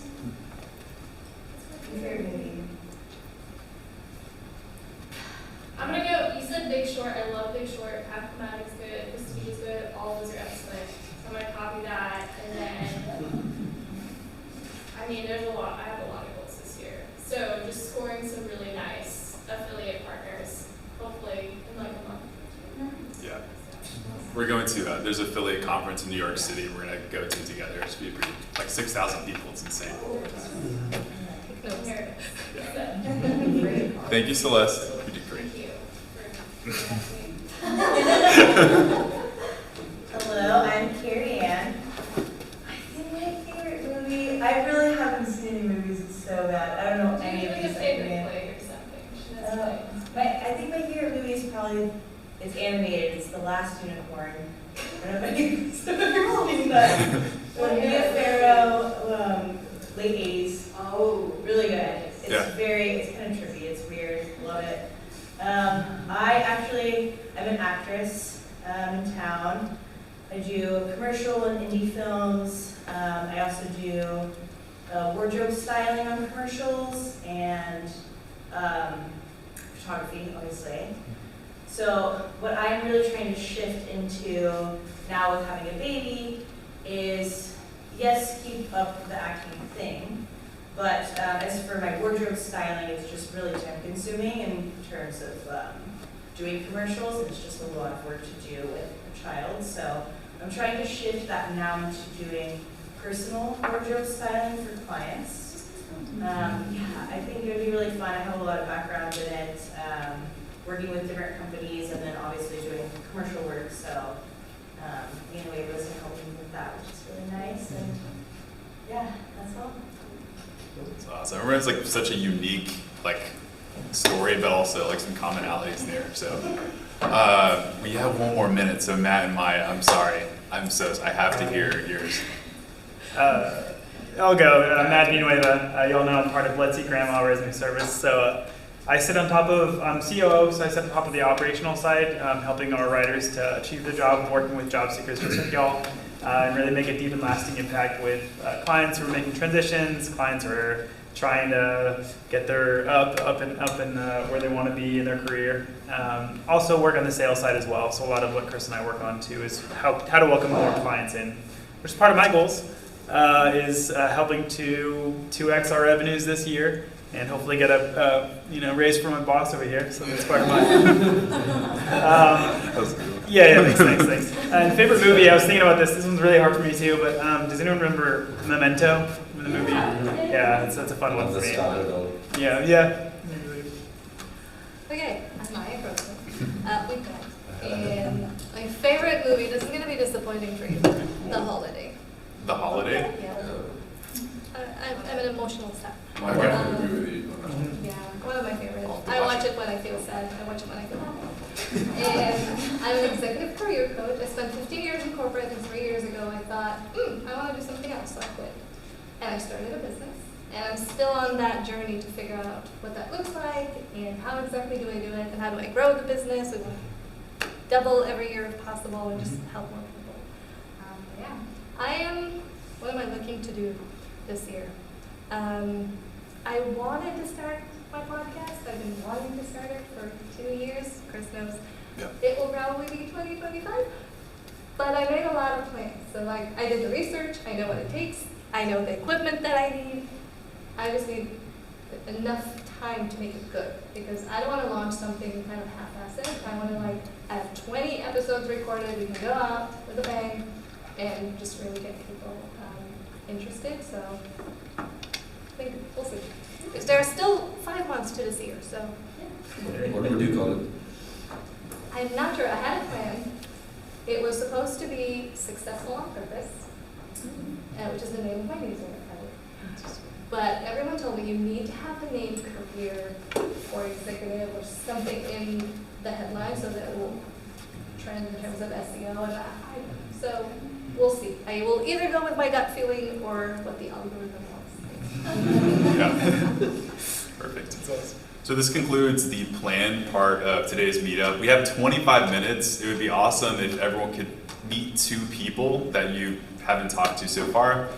Your favorite movie? I'm gonna go, you said Big Short, I love Big Short, Half the Matic is good, Prestige is good, all those are excellent. So I'm gonna copy that, and then, there's a lot, I have a lot of goals this year. So just scoring some really nice affiliate partners, hopefully in like a month. Yeah. We're going to, there's an affiliate conference in New York City we're going to go to together. It's going to be pretty, like 6,000 people. It's insane. Here it is. Yeah. Thank you, Celeste. You did great. Hello, I'm Carrie Ann. I think my favorite movie, I really haven't seen any movies, it's so bad. I don't know any of these. Play or something. I think my favorite movie is probably, it's animated, it's The Last Unicorn. I don't know if you've ever seen that. Mia Farrow, late 80s. Oh, really good. It's it's kind of trippy, it's weird, love it. I'm an actress in town. I do commercial and indie films. I also do wardrobe styling on commercials and photography, obviously. So what I'm really trying to shift into now with having a baby is, yes, keep up the acting thing, but as for my wardrobe styling, it's just really time consuming in terms of doing commercials. It's just a lot of work to do with a child. So I'm trying to shift that now into doing personal wardrobe styling for clients. I think it would be really fun. I have a lot of background in it, working with different companies and then obviously doing commercial work. So being able to help me with that, which is really nice. And yeah, that's all. That's awesome. I remember it's like such a unique story, but also like some commonalities there. So we have one more minute. So Matt and Maya, I'm sorry. I have to hear yours. I'll go. Matt Villanueva. Y'all know I'm part of Let's Eat Grandma Resume Service. So I sit on top of, I'm COO, so I sit on top of the operational side, helping our writers to achieve the job of working with job seekers just like y'all, and really make a deep and lasting impact with clients who are making transitions, clients who are trying to get their up and where they want to be in their career. Also work on the sales side as well. So a lot of what Chris and I work on too is how to welcome more clients in, which is part of my goals, is helping to 2x our revenues this year. And hopefully get a raise from my boss over here. So that's part of my. Thanks. And favorite movie? I was thinking about this. This one's really hard for me too. But does anyone remember Memento? The movie? Yeah, that's a fun one for me. Yeah. Okay, I'm Maya Grossman. And my favorite movie. This is gonna be disappointing for you. The Holiday. The Holiday? Yeah. I'm an emotional sap. I agree with you. Yeah, one of my favorites. I watch it when I feel sad. I watch it when I feel happy. And I'm an executive career coach. I spent 15 years in corporate, and 3 years ago I thought, I want to do something else, so I quit. And I started a business. And I'm still on that journey to figure out what that looks like, and how exactly do I do it, and how do I grow the business, and double every year if possible, and just help more people. What am I looking to do this year? I wanted to start my podcast. I've been wanting to start it for 2 years. Chris knows. Yeah. It will probably be 2025. But I made a lot of plans. So like, I did the research. I know what it takes. I know the equipment that I need. I just need enough time to make it good, because I don't want to launch something kind of half-assed. I want to I have 20 episodes recorded. We can go out with a bang and just really get people interested. So I think we'll see. There are still 5 months to this year, so yeah. What would you call it? I'm not sure. I had a plan. It was supposed to be Successful on Purpose, which is the name of my newsletter. But everyone told me you need to have the name career or executive or something in the headline so that it will trend in terms of SEO. And so we'll see. I will either go with my gut feeling or what the algorithm wants. Yeah. Perfect. So this concludes the planned part of today's meetup. We have 25 minutes. It would be awesome if everyone could meet 2 people that you haven't talked to so far.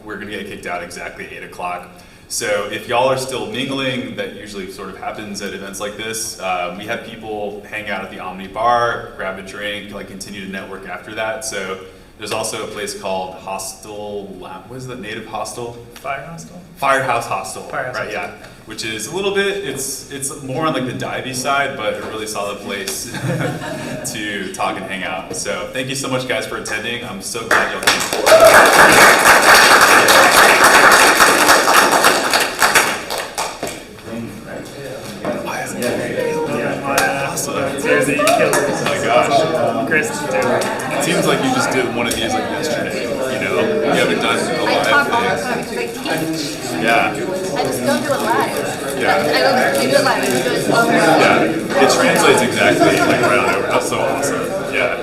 We're gonna get kicked out exactly 8 o'clock. So if y'all are still mingling, that usually sort of happens at events like this. We have people hang out at the Omni Bar, grab a drink, continue to network after that. So there's also a place called Hostel, what is the native hostel? Firehouse Hostel, right, yeah. Which is a little bit, it's more on the divey side, but a really solid place to talk and hang out. So thank you so much guys for attending. I'm so glad y'all came. Seriously, you killed it. Oh my gosh. Chris, too. It seems like you just did one of these yesterday, You haven't done a I live talk all the thing. time because I teach. Yeah. I just don't do it live. Yeah. I don't do it live. I just do it over. Yeah. It translates exactly right on over. That's so awesome. Yeah. I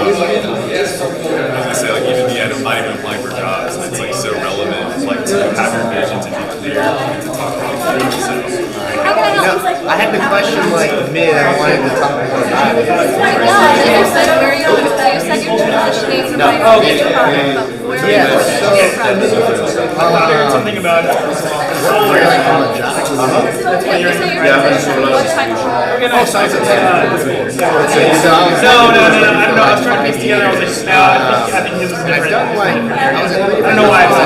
was gonna say, even me, I'm not even applying for jobs, and it's so relevant, to have your vision to be clear and to talk about it. So. I had the question mid, and I wanted to talk more about it. You said where you're transitioning from my major product, but where are you something about it. Oh, science and technology. No, I was trying to piece together. I was I think his was different. I don't know why I was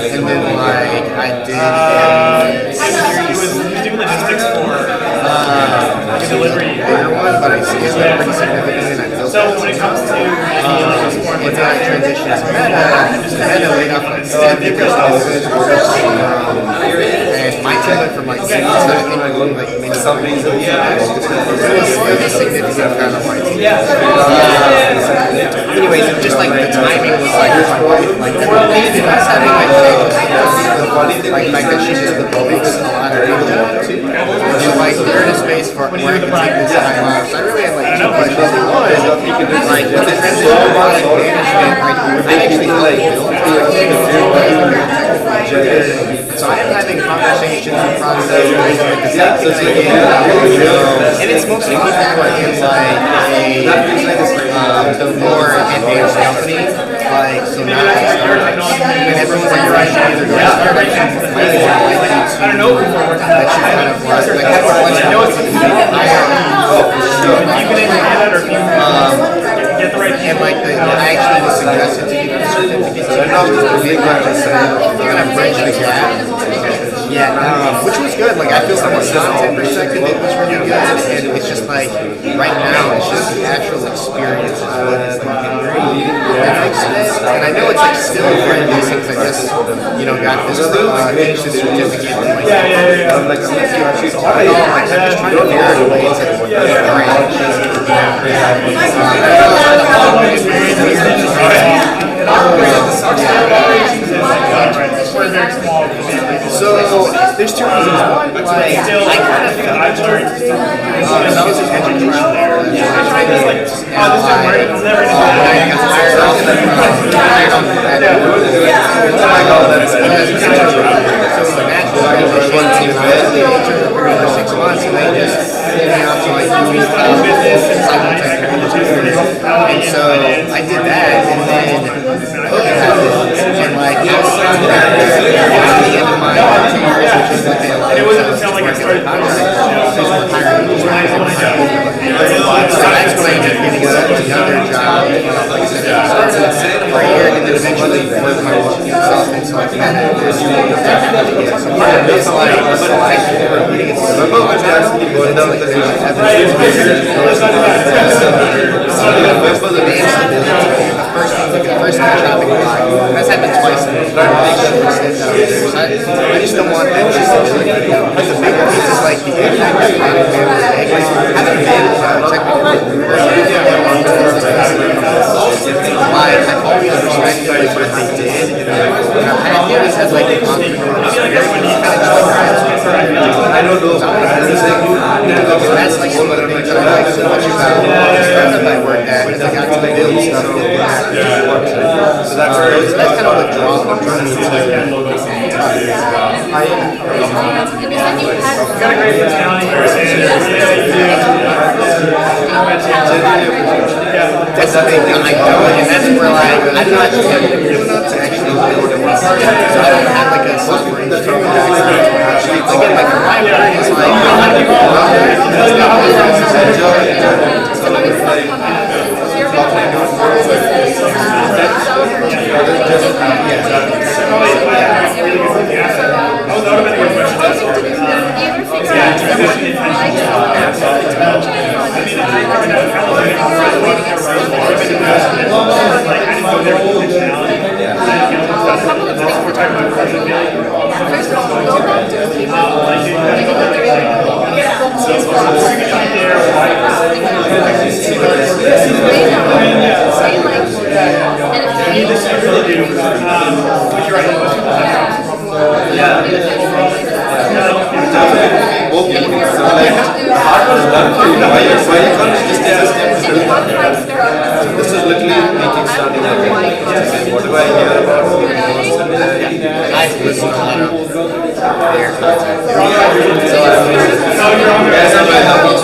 and then I did. He was doing logistics for a delivery. Bigger one, but I scaled it pretty significantly, and I built So when it comes to and then I transitioned to Meta laid off like 70%. And my team went from 6 to maybe something. It was a significant kind of my team. Anyways, just the timing was my wife. And us having my kid, the fact that she's just the makes a lot of people and we're in a space where I can take this time off. So I really had 2 questions. One, with the transition to product management, I actually so I am having conversations with product management the same thing I did, and it's mostly people who are in the more advanced company, so not and everyone's you're right, either I don't know if we're working that you kind of I know it's get the right people. And I actually was suggested to give the certificates to be kind of bridge the gap. Yeah, which was good. I feel from a content perspective, it was really good. And it's just right now, it's just the actual experience is what is and I know it's still one of these things I just, got this finished this certificate. And I'm just trying to figure out ways that work So there's 2 reasons. One, I kind of did that, and then COVID happened, and like at the end of my 2 years, which is like it wasn't until like I started so that's when I ended up getting another job, like I said, for a year, and then eventually worked my way myself into like management. So part of this, like, we're meeting at the first time shopping block. That's happened twice. So I just don't want that just to be, the big piece is like the impact that product may make. I haven't been I've always respected like what they did, and I feel this as like an entrepreneur spirit when you kind of just I don't know. That's like one of the things that I like so much about the startup I worked at is I got to build stuff so that's kind of what draws me to got a great personality that's the thing, I know, and that's where like, I'm not good enough to actually build a website, so I don't have like a software engineering background. Again, like my brain is like, I want to go out there, it's not really This is literally making starting like what do I hear about I listen to a lot of their content. guys are very happy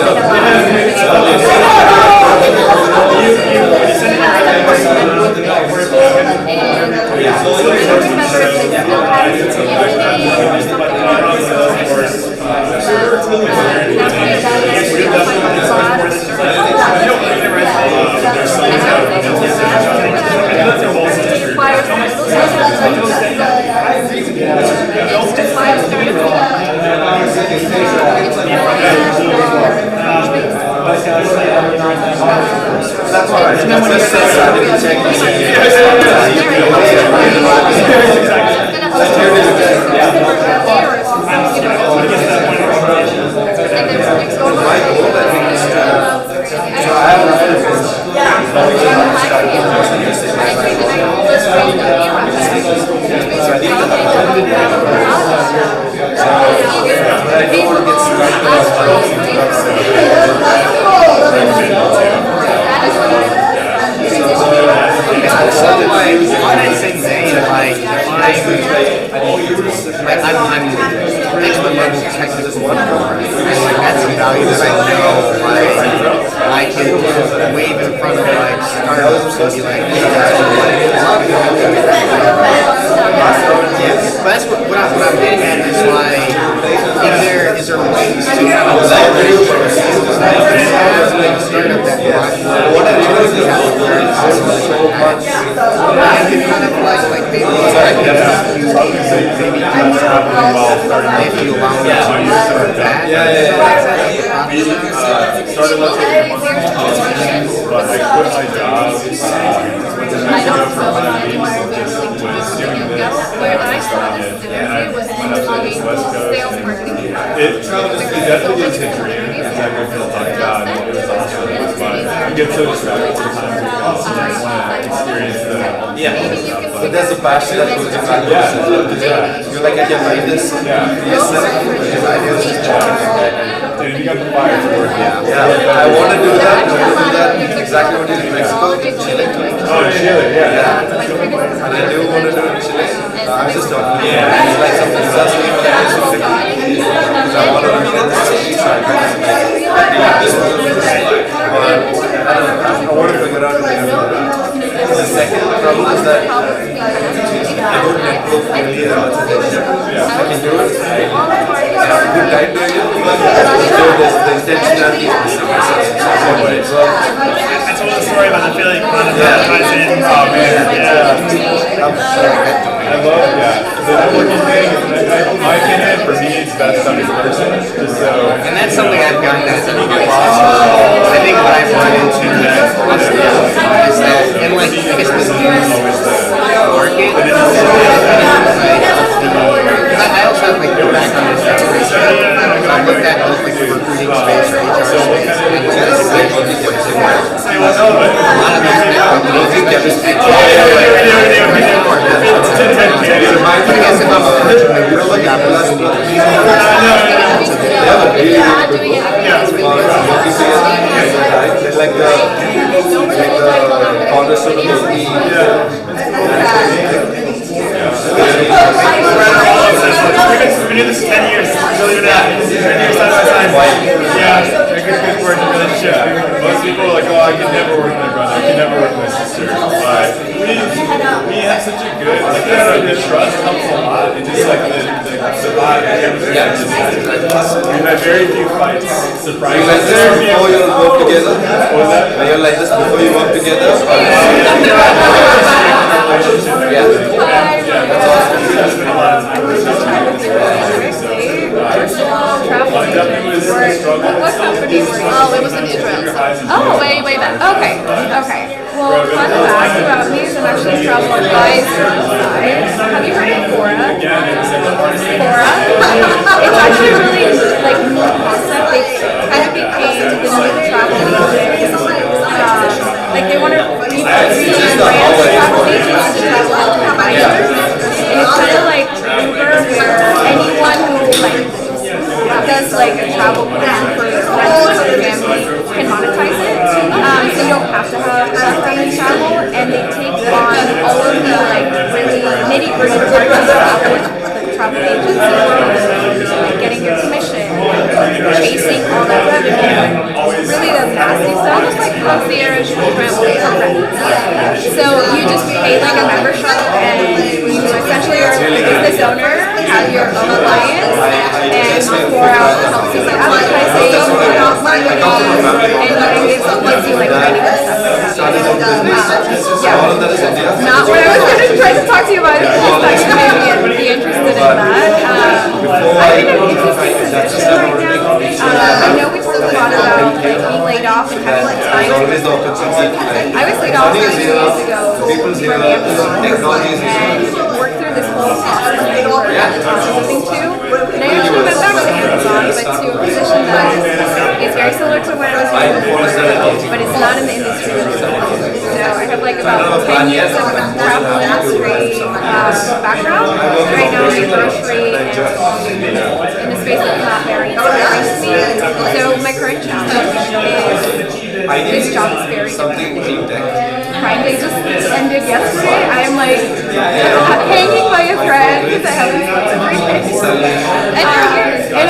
That's all right. But there's a passion that goes behind this. You're like, I can write this. Dude, you got the fire to work. I want to do that. Exactly what you did in Mexico, Chile. Oh, Chile, yeah. And I do want to do it in Chile. I was just talking. It's like some disaster. Because I want to understand the city, so I kind of this was I want to figure out if they have intentionality of the I told a story about the feeling on the ties in. Oh man, yeah. I love that. The networking thing, my opinion, for me, it's best done in person. Just so. And that's something I've gotten at. I think what I've run into that is that in like, I guess the news market, because I also have like no background in technology, so I looked at both like the recruiting space or HR space, and like the situations different. A lot of those companies that just I guess if I'm approaching the real opportunity, like the cornerstone of the We've been doing this 10 years, believe it or not. 10 years side by side. Yeah, a good working relationship. Most people are like, oh, I can never work with my brother, I can never work with my sister. But we have such a good, like, the trust helps a lot. It just like the vibe. We've had very few fights. Surprisingly. Are you like this before you work together? What was that? Are you like this before you work together? Yeah, that's awesome. There's been a lot of time. Definitely was a struggle. What company were you? Oh, it was in Israel. Oh, way back. Okay. Well, fun fact about me is I'm actually a travel advisor. Have you heard of Quora? Quora? It's actually a really like neat concept. They kind of became the new travel agents. Like they want to rebrand travel agents to travel advisors. And it's kind of like Uber, where anyone who like does like a travel plan for friends or family can monetize it. So you don't have to have a background in travel, and they take on all of the like really nitty-gritty parts of the travel agency world, like getting your commission, chasing all that revenue, really the nasty stuff, almost like concierge travel programs. So you just pay like a membership, and you essentially are a business owner, have your own clients, and Quora helps you with advertising, marketing, and gives you like training and stuff like that. Not what I was going to try to talk to you about. It's just maybe be interested in that. I'm in an interesting position right now. I know we talked a lot about like being laid off and having like time. I was laid off 3 years ago from Amazon and worked through this whole process that we were moving to. And I actually went back to Amazon, but to a position that is very similar to what I was doing before, but it's not in the industry that I'm in. So I have like about 10 years of travel industry background. Right now I'm in grocery and in a space that's not very inspiring to me. So my current challenge is this job is very demanding. Finally just ended yesterday. I am like hanging by a thread because I haven't spoken to and I'm here. But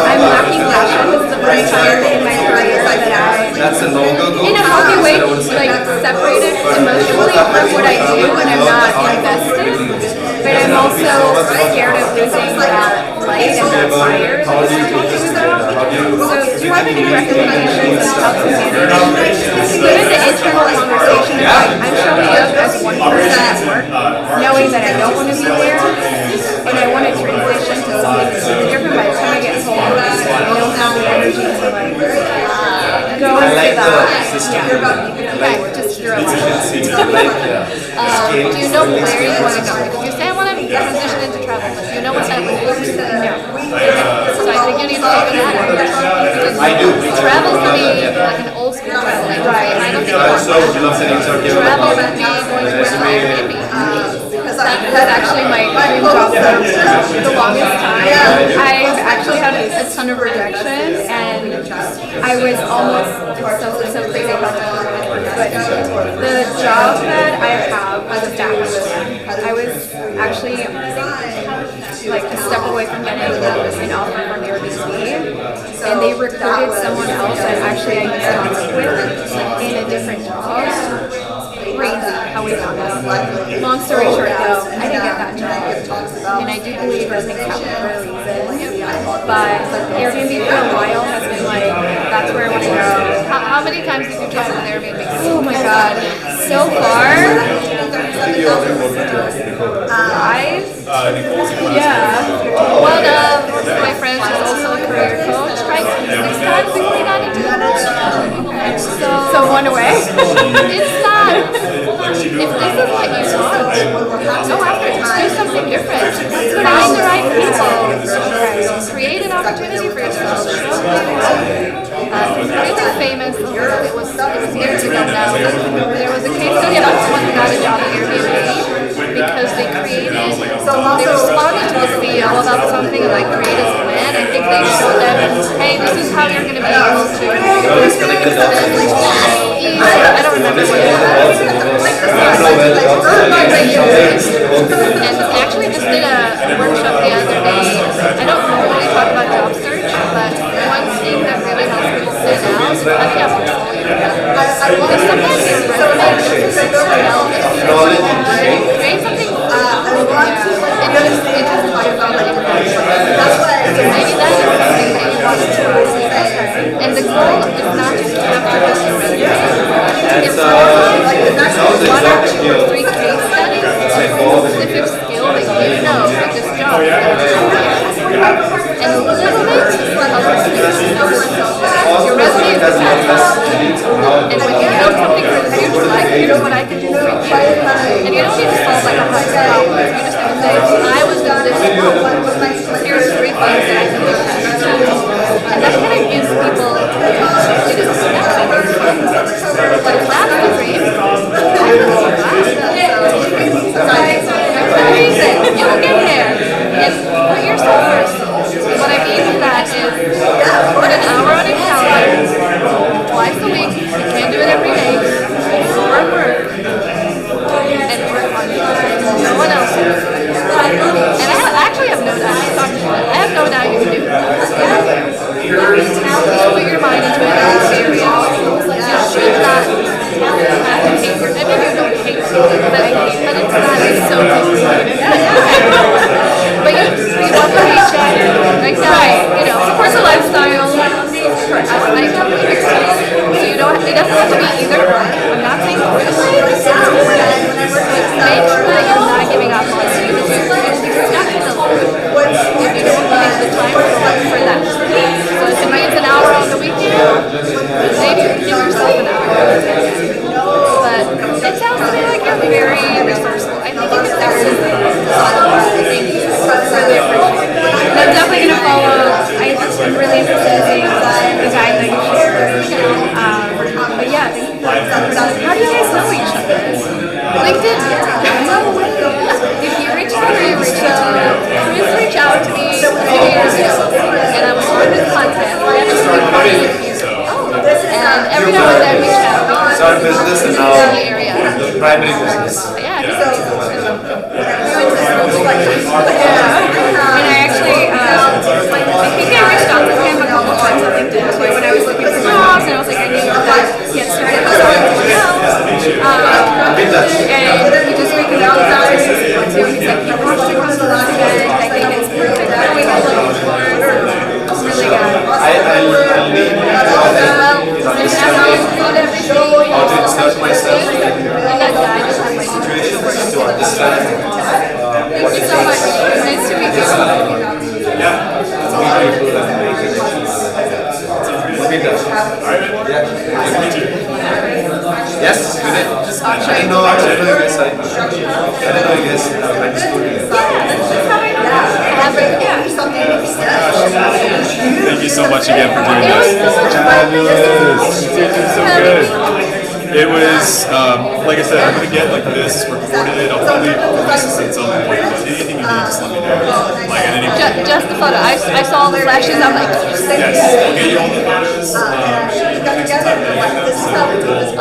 I'm lacking passion. This is the first time in my career that I, in a healthy way, like separated emotionally from what I do when I'm not invested. But I'm also scared of losing that light and that fire that I was talking about. So do you have any recommendations on how to manage, given the internal conversation of like, I'm showing up as one person at work, knowing that I don't want to be there, and I want to transition to something completely different by the time I get home, I don't have the energy to like go into that. Okay, just you're alone. Do you know where you want to go? If you say I want to transition into travel, do you know what that looks like? No. So I think you need to figure that out. I do. Travel for me, like an old school travel, right? I don't think travel would be going to work for Airbnb. That's actually my dream job for the longest time. I've actually had a ton of rejection, and I was almost so crazy about it. But the job that I have was a staff member. I was actually like a step away from getting an offer from Airbnb, and they recruited someone else that actually I used to work with in a different job. Crazy how we found out. Long story short though, I didn't get that job, and I do believe that things happen for a reason. but Airbnb for a while has been like, that's where I want to go. How many times did you try with Airbnb? Oh my god. So far, 5? Yeah. One of my friends who's also a career coach tried 6 times before he got into it. So one away? It's not. If this is what you want, go after it. Just do something different. Find the right people. Create an opportunity for yourself. Really famous. It was years ago now. There was a case study about someone who got a job at Airbnb because they responded to the CEO about something and like created a plan. I think they showed them, hey, this is how you're going to be able to. I don't remember what it was. And actually just did a workshop the other day. I don't normally talk about job search, but one thing that really helps people stand out is having a portfolio. Because sometimes your resume doesn't speak for itself. Create something. It just talks about the impact. So maybe that is something that you want to try. And the goal is not just to capture this your resume. It's more like 1 or 2 or 3 case studies of specific skill that you know for this job. And a little bit of your resume is the canvas. And when you know something for the future, like here's what I can do for you. And you don't need to solve like a hard problem. You just have to say, I was doing this. Here's 3 things that I can do. And that kind of gives people, but if that's the dream, amazing, you will get there. And put yourself first. What I mean by that is, put an hour on a calendar, twice a week, you can't do it every day, for work, and work on it. No one else can do it. And I actually have no doubt, I have no doubt you can do it. Just put your mind into it and figure it out. You should not have to hate your, I mean you don't hate something, but it's not so complicated. But you want the paycheck, like that, supports the lifestyle. I totally agree. So you don't, it doesn't have to be either or. I'm not saying for the same, but make sure that you're not giving up on it. Because you're not going to learn if you don't make the time for that. So if it means an hour on the weekend, maybe you can give yourself an hour. But it sounds to me like you're very resourceful. I think you can definitely thank you. Really appreciate it. And I'm definitely going to follow. I'm really emphasizing the guide that you shared. But yeah, thank you for that. How do you guys know each other? LinkedIn? No way. If you reach out or you reach out, Chris reached out to me a few years ago, and I was on his content. I have a story party with you. And every now and then we chat. Start business and now the area. primary business. Yeah, and I actually, I think I reached out to him a couple times on LinkedIn when I was looking for jobs, and I was like, I need to get started with something else. And he just reconnected with us. He's like, you watched it on the last event. I think it's perfect. I know what you're looking for. It's really good. I'll leave how to express myself in that situations to understand Thank you so much. Nice to meet you. Yes, you did. I didn't know you guys. I didn't know you guys went to school together. Thank you so much again for doing this. So good. It was, like I said, I'm going to get like this recorded. I'll probably release this at some point. But anything you need, just let me know. Like at any point. Just the photo. I saw the flashes. I'm like, yes. I'll get you all the photos.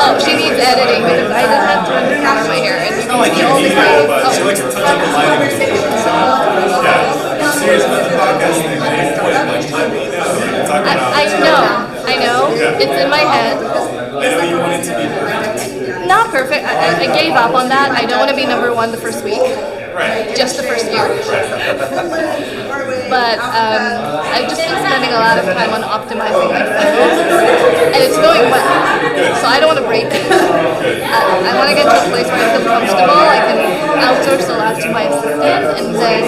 oh, she needs editing because I didn't have time to color my hair. And it's not like you need it, but she likes to touch up the lighting. Yeah. Serious about the podcast thing. I know. It's in my head. I know you want it to be perfect. Not perfect. I gave up on that. I don't want to be #1 the first week. Right. Just the first year. Right. but I've just been spending a lot of time on optimizing my funnel, and it's going well. So I don't want to break it. I want to get to a place where I feel comfortable. I can outsource a lot to my assistant, and then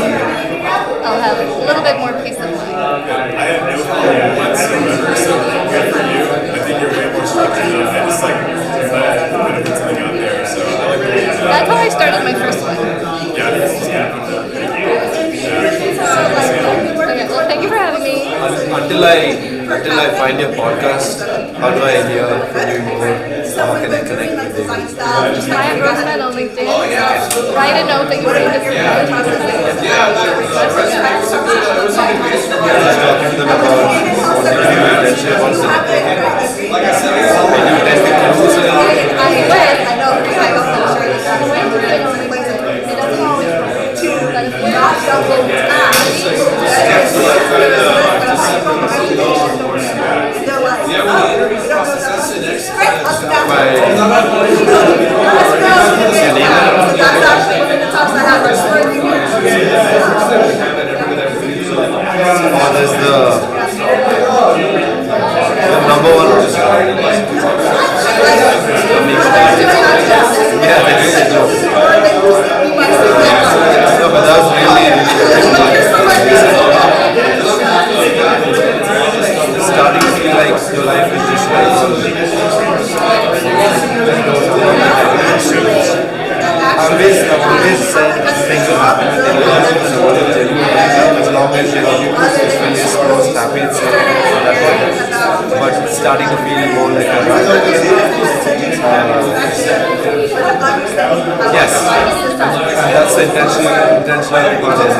I'll have a little bit more peace of mind. I have no follow-up whatsoever, so good for you. I think you're way more structured than I just like put something out there. So I like the way you do That's how I started my first one. Yeah, it's just kind of put that. Okay, well, thank you for having me. Until I find your podcast, how do I hear from you more? How can I connect with you? Maya Grossman on LinkedIn. Write a note that you read this I was talking to them about wanting to do internship on something. Like I said, when you test the courses and all. I went, I know, because I got the shirt that I went through it, it doesn't always work to not double task. Number one. Yeah, they do. No, but that was really starting to feel like your life is just like I've always said things will happen in your life and I want to tell you as long as you're most happy it's but it's starting to feel more like a yes, that's the intentional part of it. For the work that's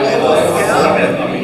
going on, and if you need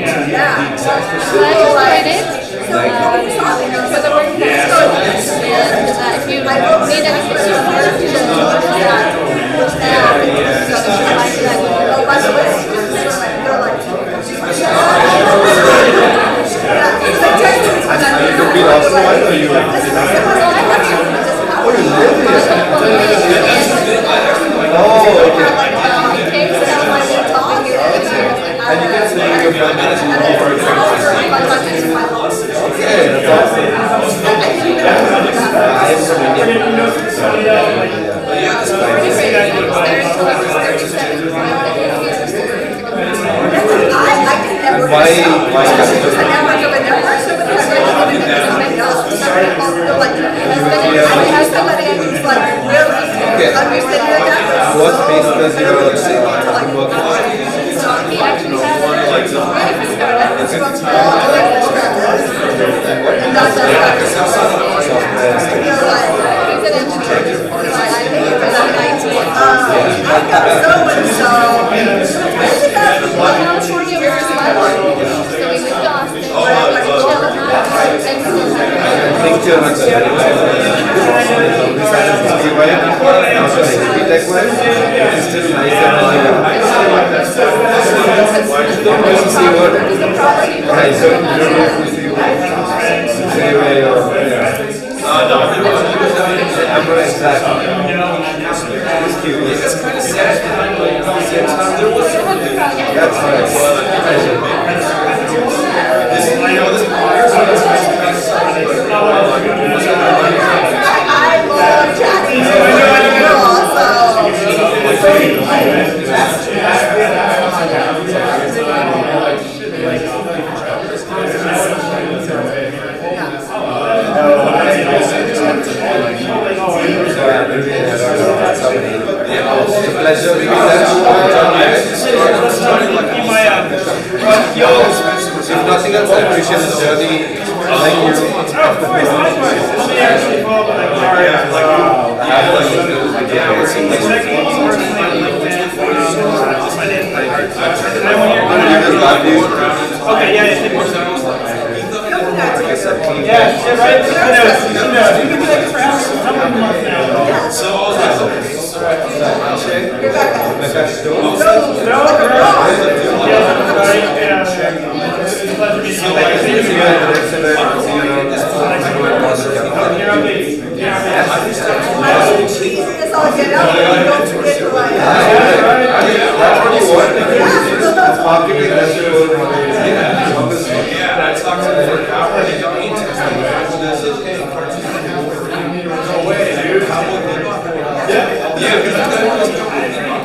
Market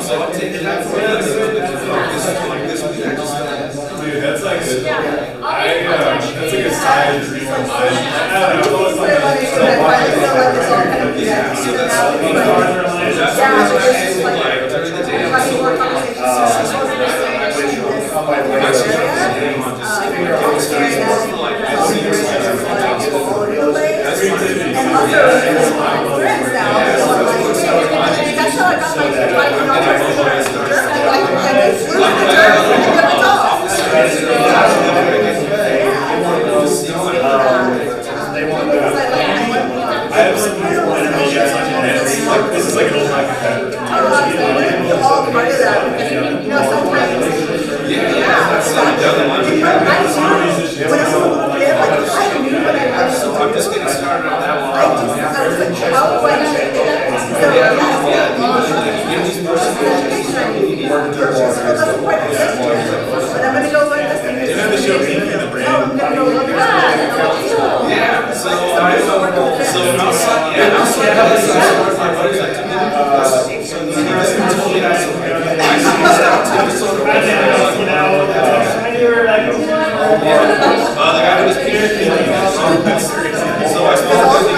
So I'm taking that for this week. I just Dude, that's like good. Yeah. That's like a side to read my mind. I don't know. This is like an old competitor. I'm just getting started on that one. But I'm gonna go learn this thing. You have the show Pinky and the Brain. I'm gonna go learn this. Yeah, so outside, my buddies like to me. So the guys totally nice. The guy who was Pinky. So I suppose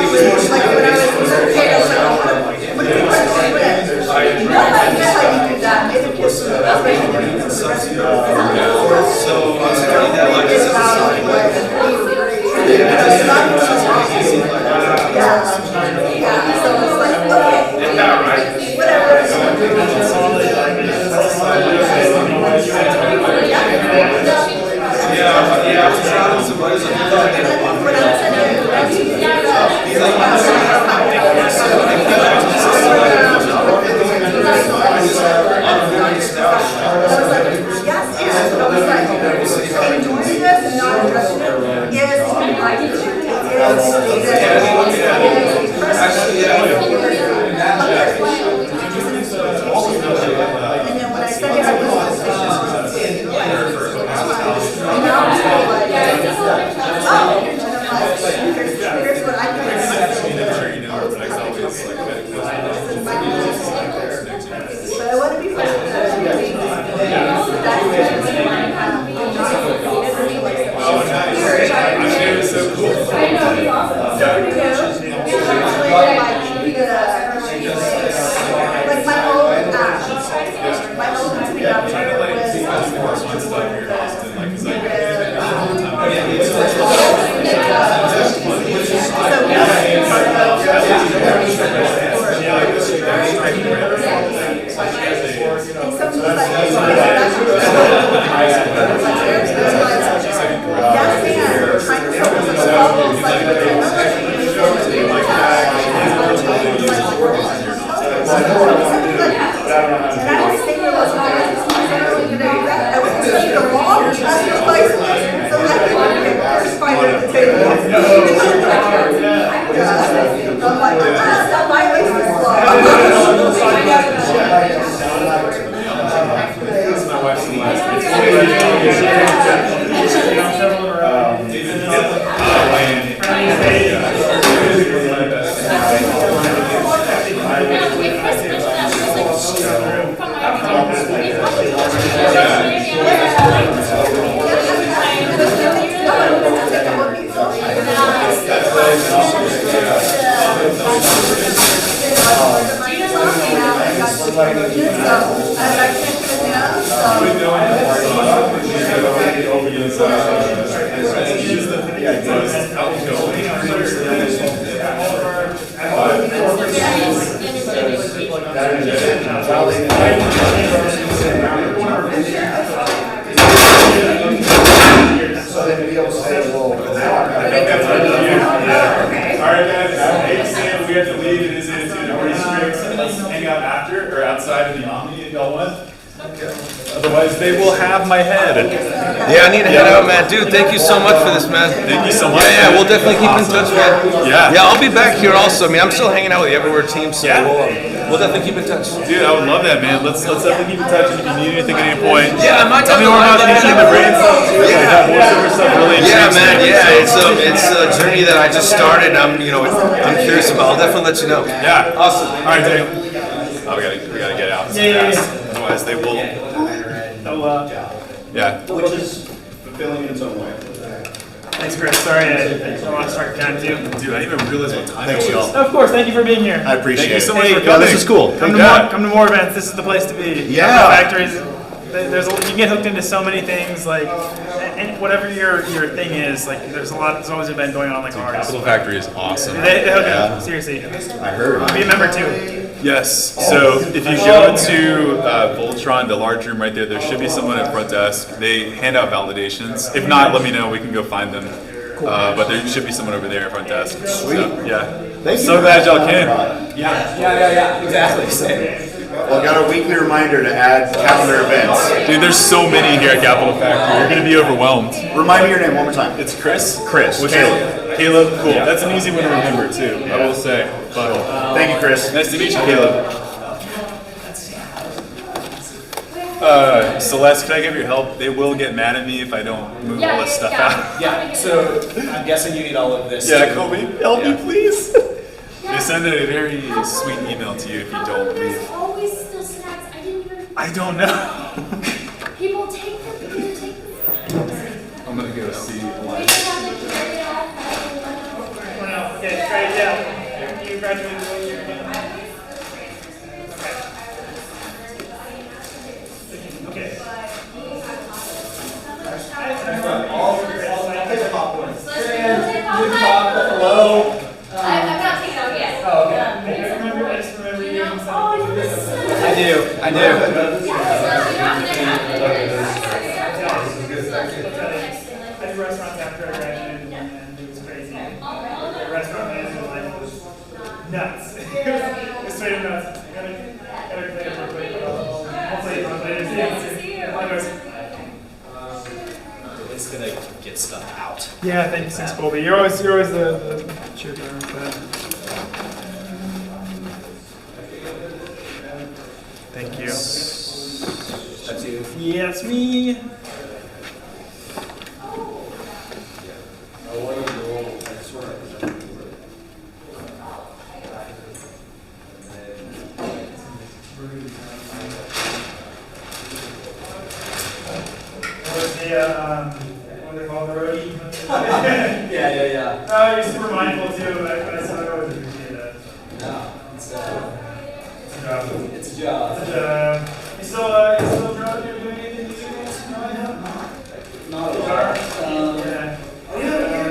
Otherwise, they will have my head. Yeah, I need to head out, man. Dude, thank you so much for this, man. Thank you so much. Yeah, we'll definitely keep in touch, man. Yeah. Yeah, I'll be back here also. I mean, I'm still hanging out with the Everywhere team, so we'll We'll definitely keep in touch. Dude, I would love that, man. Let's definitely keep in touch. And if you need anything at any point, Yeah, I might tell me more about teaching the brain stuff too. Yeah. That voiceover stuff really Yeah, intrigues man. me. Yeah, it's a journey that I just started. I'm curious about. I'll definitely let you know. Yeah. Awesome. All right, Daniel. Oh, we gotta get out. Fast. Otherwise, they will. Yeah. Which is fulfilling in its own way. Thanks, Chris. Sorry I lost track of time too. Dude, I didn't even realize what time Thanks, it was. y'all. Of course, thank you for being here. I appreciate Thank you so it. much Hey, for No, coming. this is cool. Come to more events. This is the place to be. Yeah. Factories. You can get hooked into so many things, like, and whatever your thing is, like, there's always an event going on like ours. Capital Factory is awesome. They hook Yeah. up, seriously. I heard. Be a member too. Yes. So if you go to Voltron, the large room right there, there should be someone at front desk. They hand out validations. If not, let me know. We can go find them. But there should be someone over there at front desk. Sweet. So, yeah. Thank you So for glad y'all having came. me. Yeah, exactly. Same. Well, I got a weekly reminder to add calendar events. Dude, there's so many here at Capital Factory. You're gonna be overwhelmed. Remind me your name one more time. It's Chris. Chris. What's Caleb. Caleb. Cool. That's an easy one to remember too. I will say. But Thank you, Chris. nice to meet you, Caleb. Celeste, can I give your help? They will get mad at me if I don't move all this stuff out. Yeah, so I'm guessing you need all of this. Yeah, too. Kobe, help me, Yeah. please. They send a very sweet email to you if you don't There's leave. always still snacks. I didn't even. I don't know. People take them. People take them. I'm gonna go see We Elias. should have like carry out. Okay, straight down. You graduated 1 year ago. Okay. Hello. I'm not taking it out yet. Oh, okay. I just remember you. I do. I do. I did restaurants after I graduated, and it was crazy. The restaurant management life was nuts. It was straight up nuts. I gotta clean up real quick, but hopefully it's not later. See you. Likewise. It's gonna get stuff out. Yeah, thanks, Colby. You're always the cheerleader for that. Thank you. That's you. Yeah, it's me. What they call the roadie. Yeah. Oh, you're super mindful too, but I still always appreciate that. No, it's a job. It's a job. It's a job. You still doing anything these days? No, I know. Not a lot.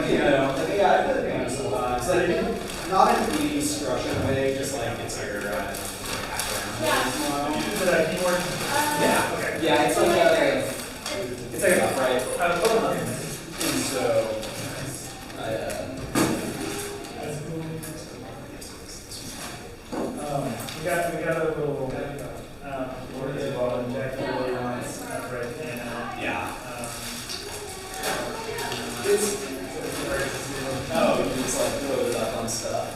Yeah. I put the band sometimes. Like, not in the structured way, just like it's your background. Is it a keyboard? Yeah. Okay. Yeah, it's like a upright. And so, We got a little board as well, and Jackie really wants upright piano. Yeah. You just like load it up on stuff.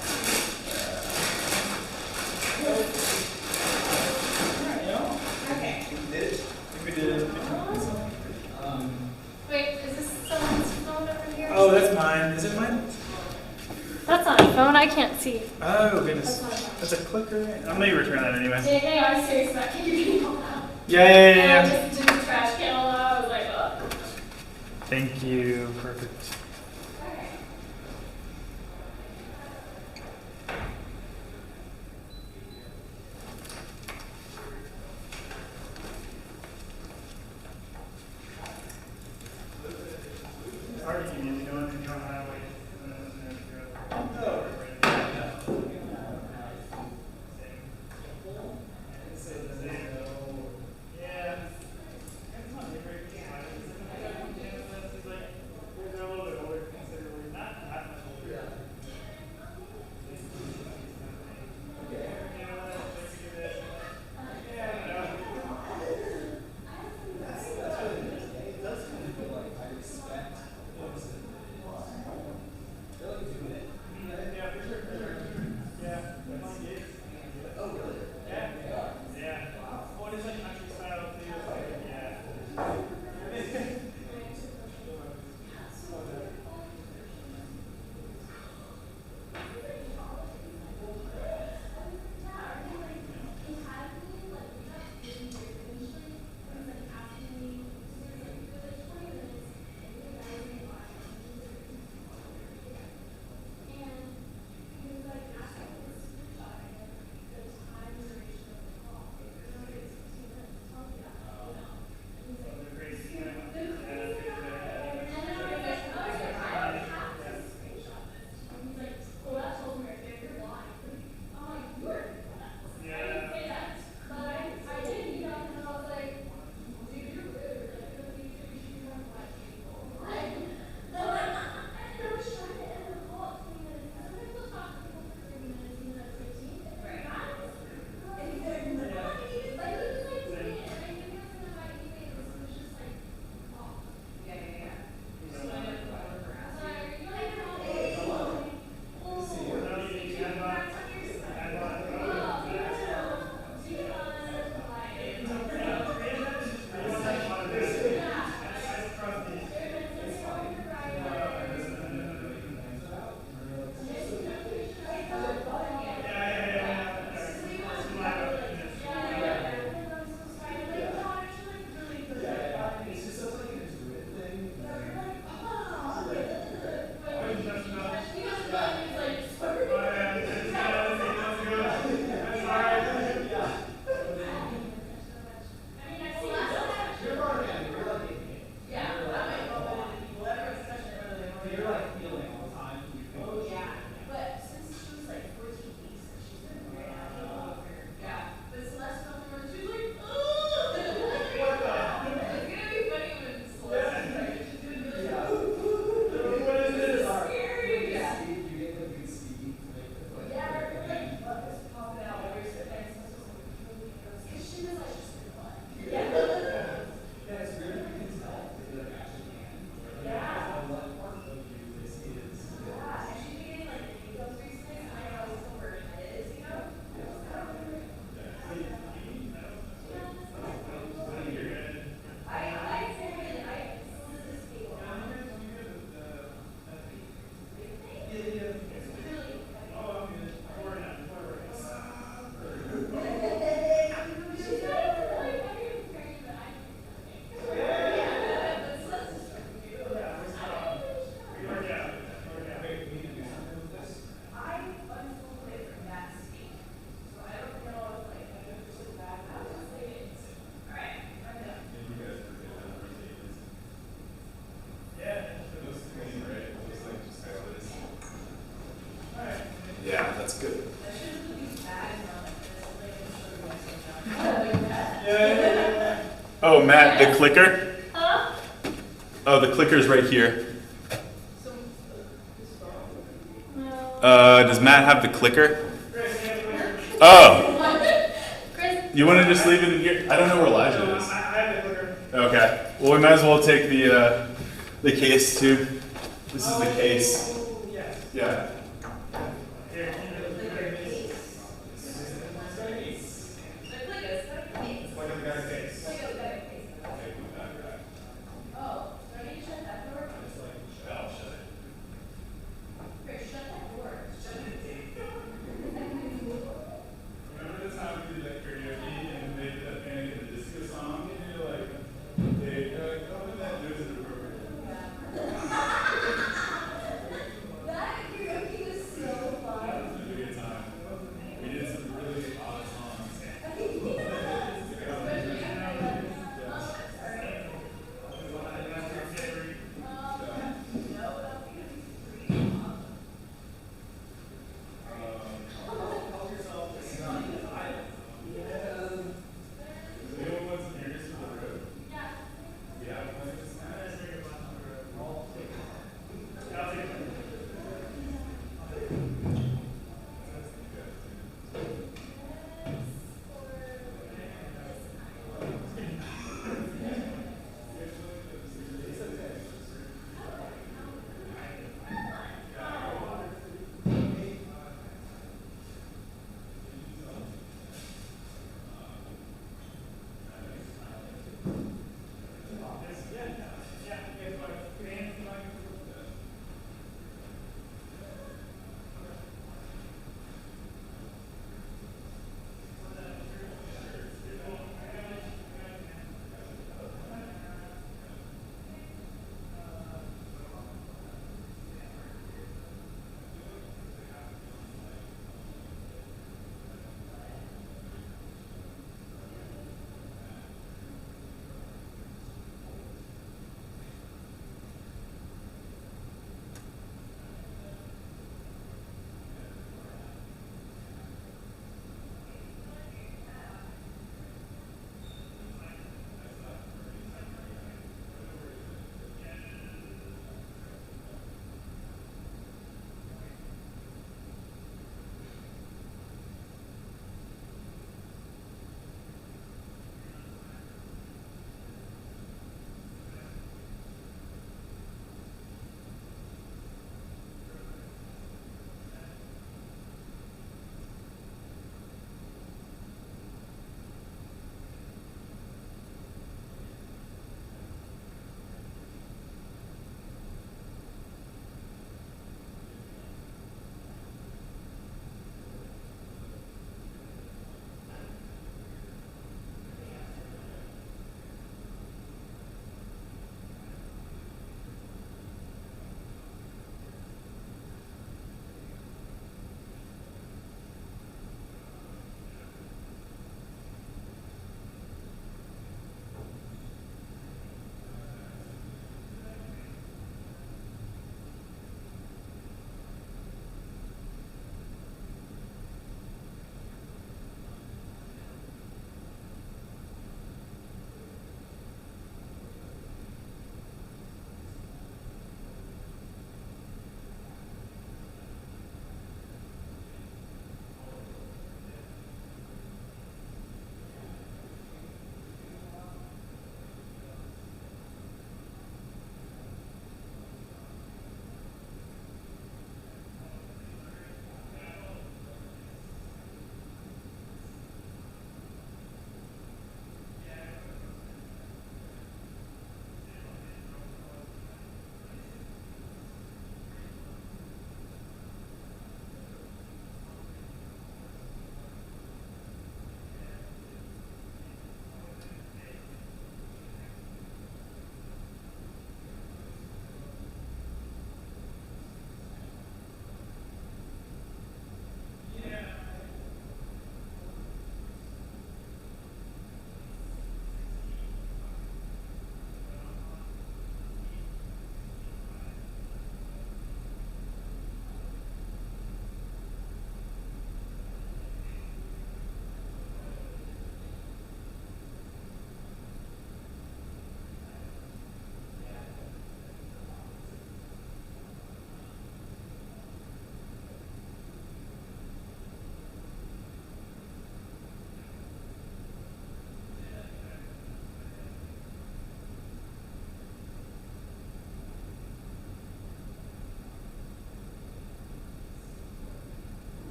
Okay. We did it. Wait, is this someone's phone over here? Oh, that's mine. Is it mine? That's not a phone. I can't see. Oh, goodness. That's not a phone. That's a clicker. I'm gonna return that anyway. Hey, I was serious about kicking people out. Yeah. And I just did the trash can all out. I was like, oh. Thank you. Perfect. It's hard to keep music going if you don't have like. Yeah. Oh, Matt, the clicker? Huh? Oh, the clicker's right here. Does Matt have the clicker? Oh. You want to just leave it in here? I don't know where Elijah is. I have the clicker. Okay. Well, we might as well take the case too. This is the case. Yes. Yeah.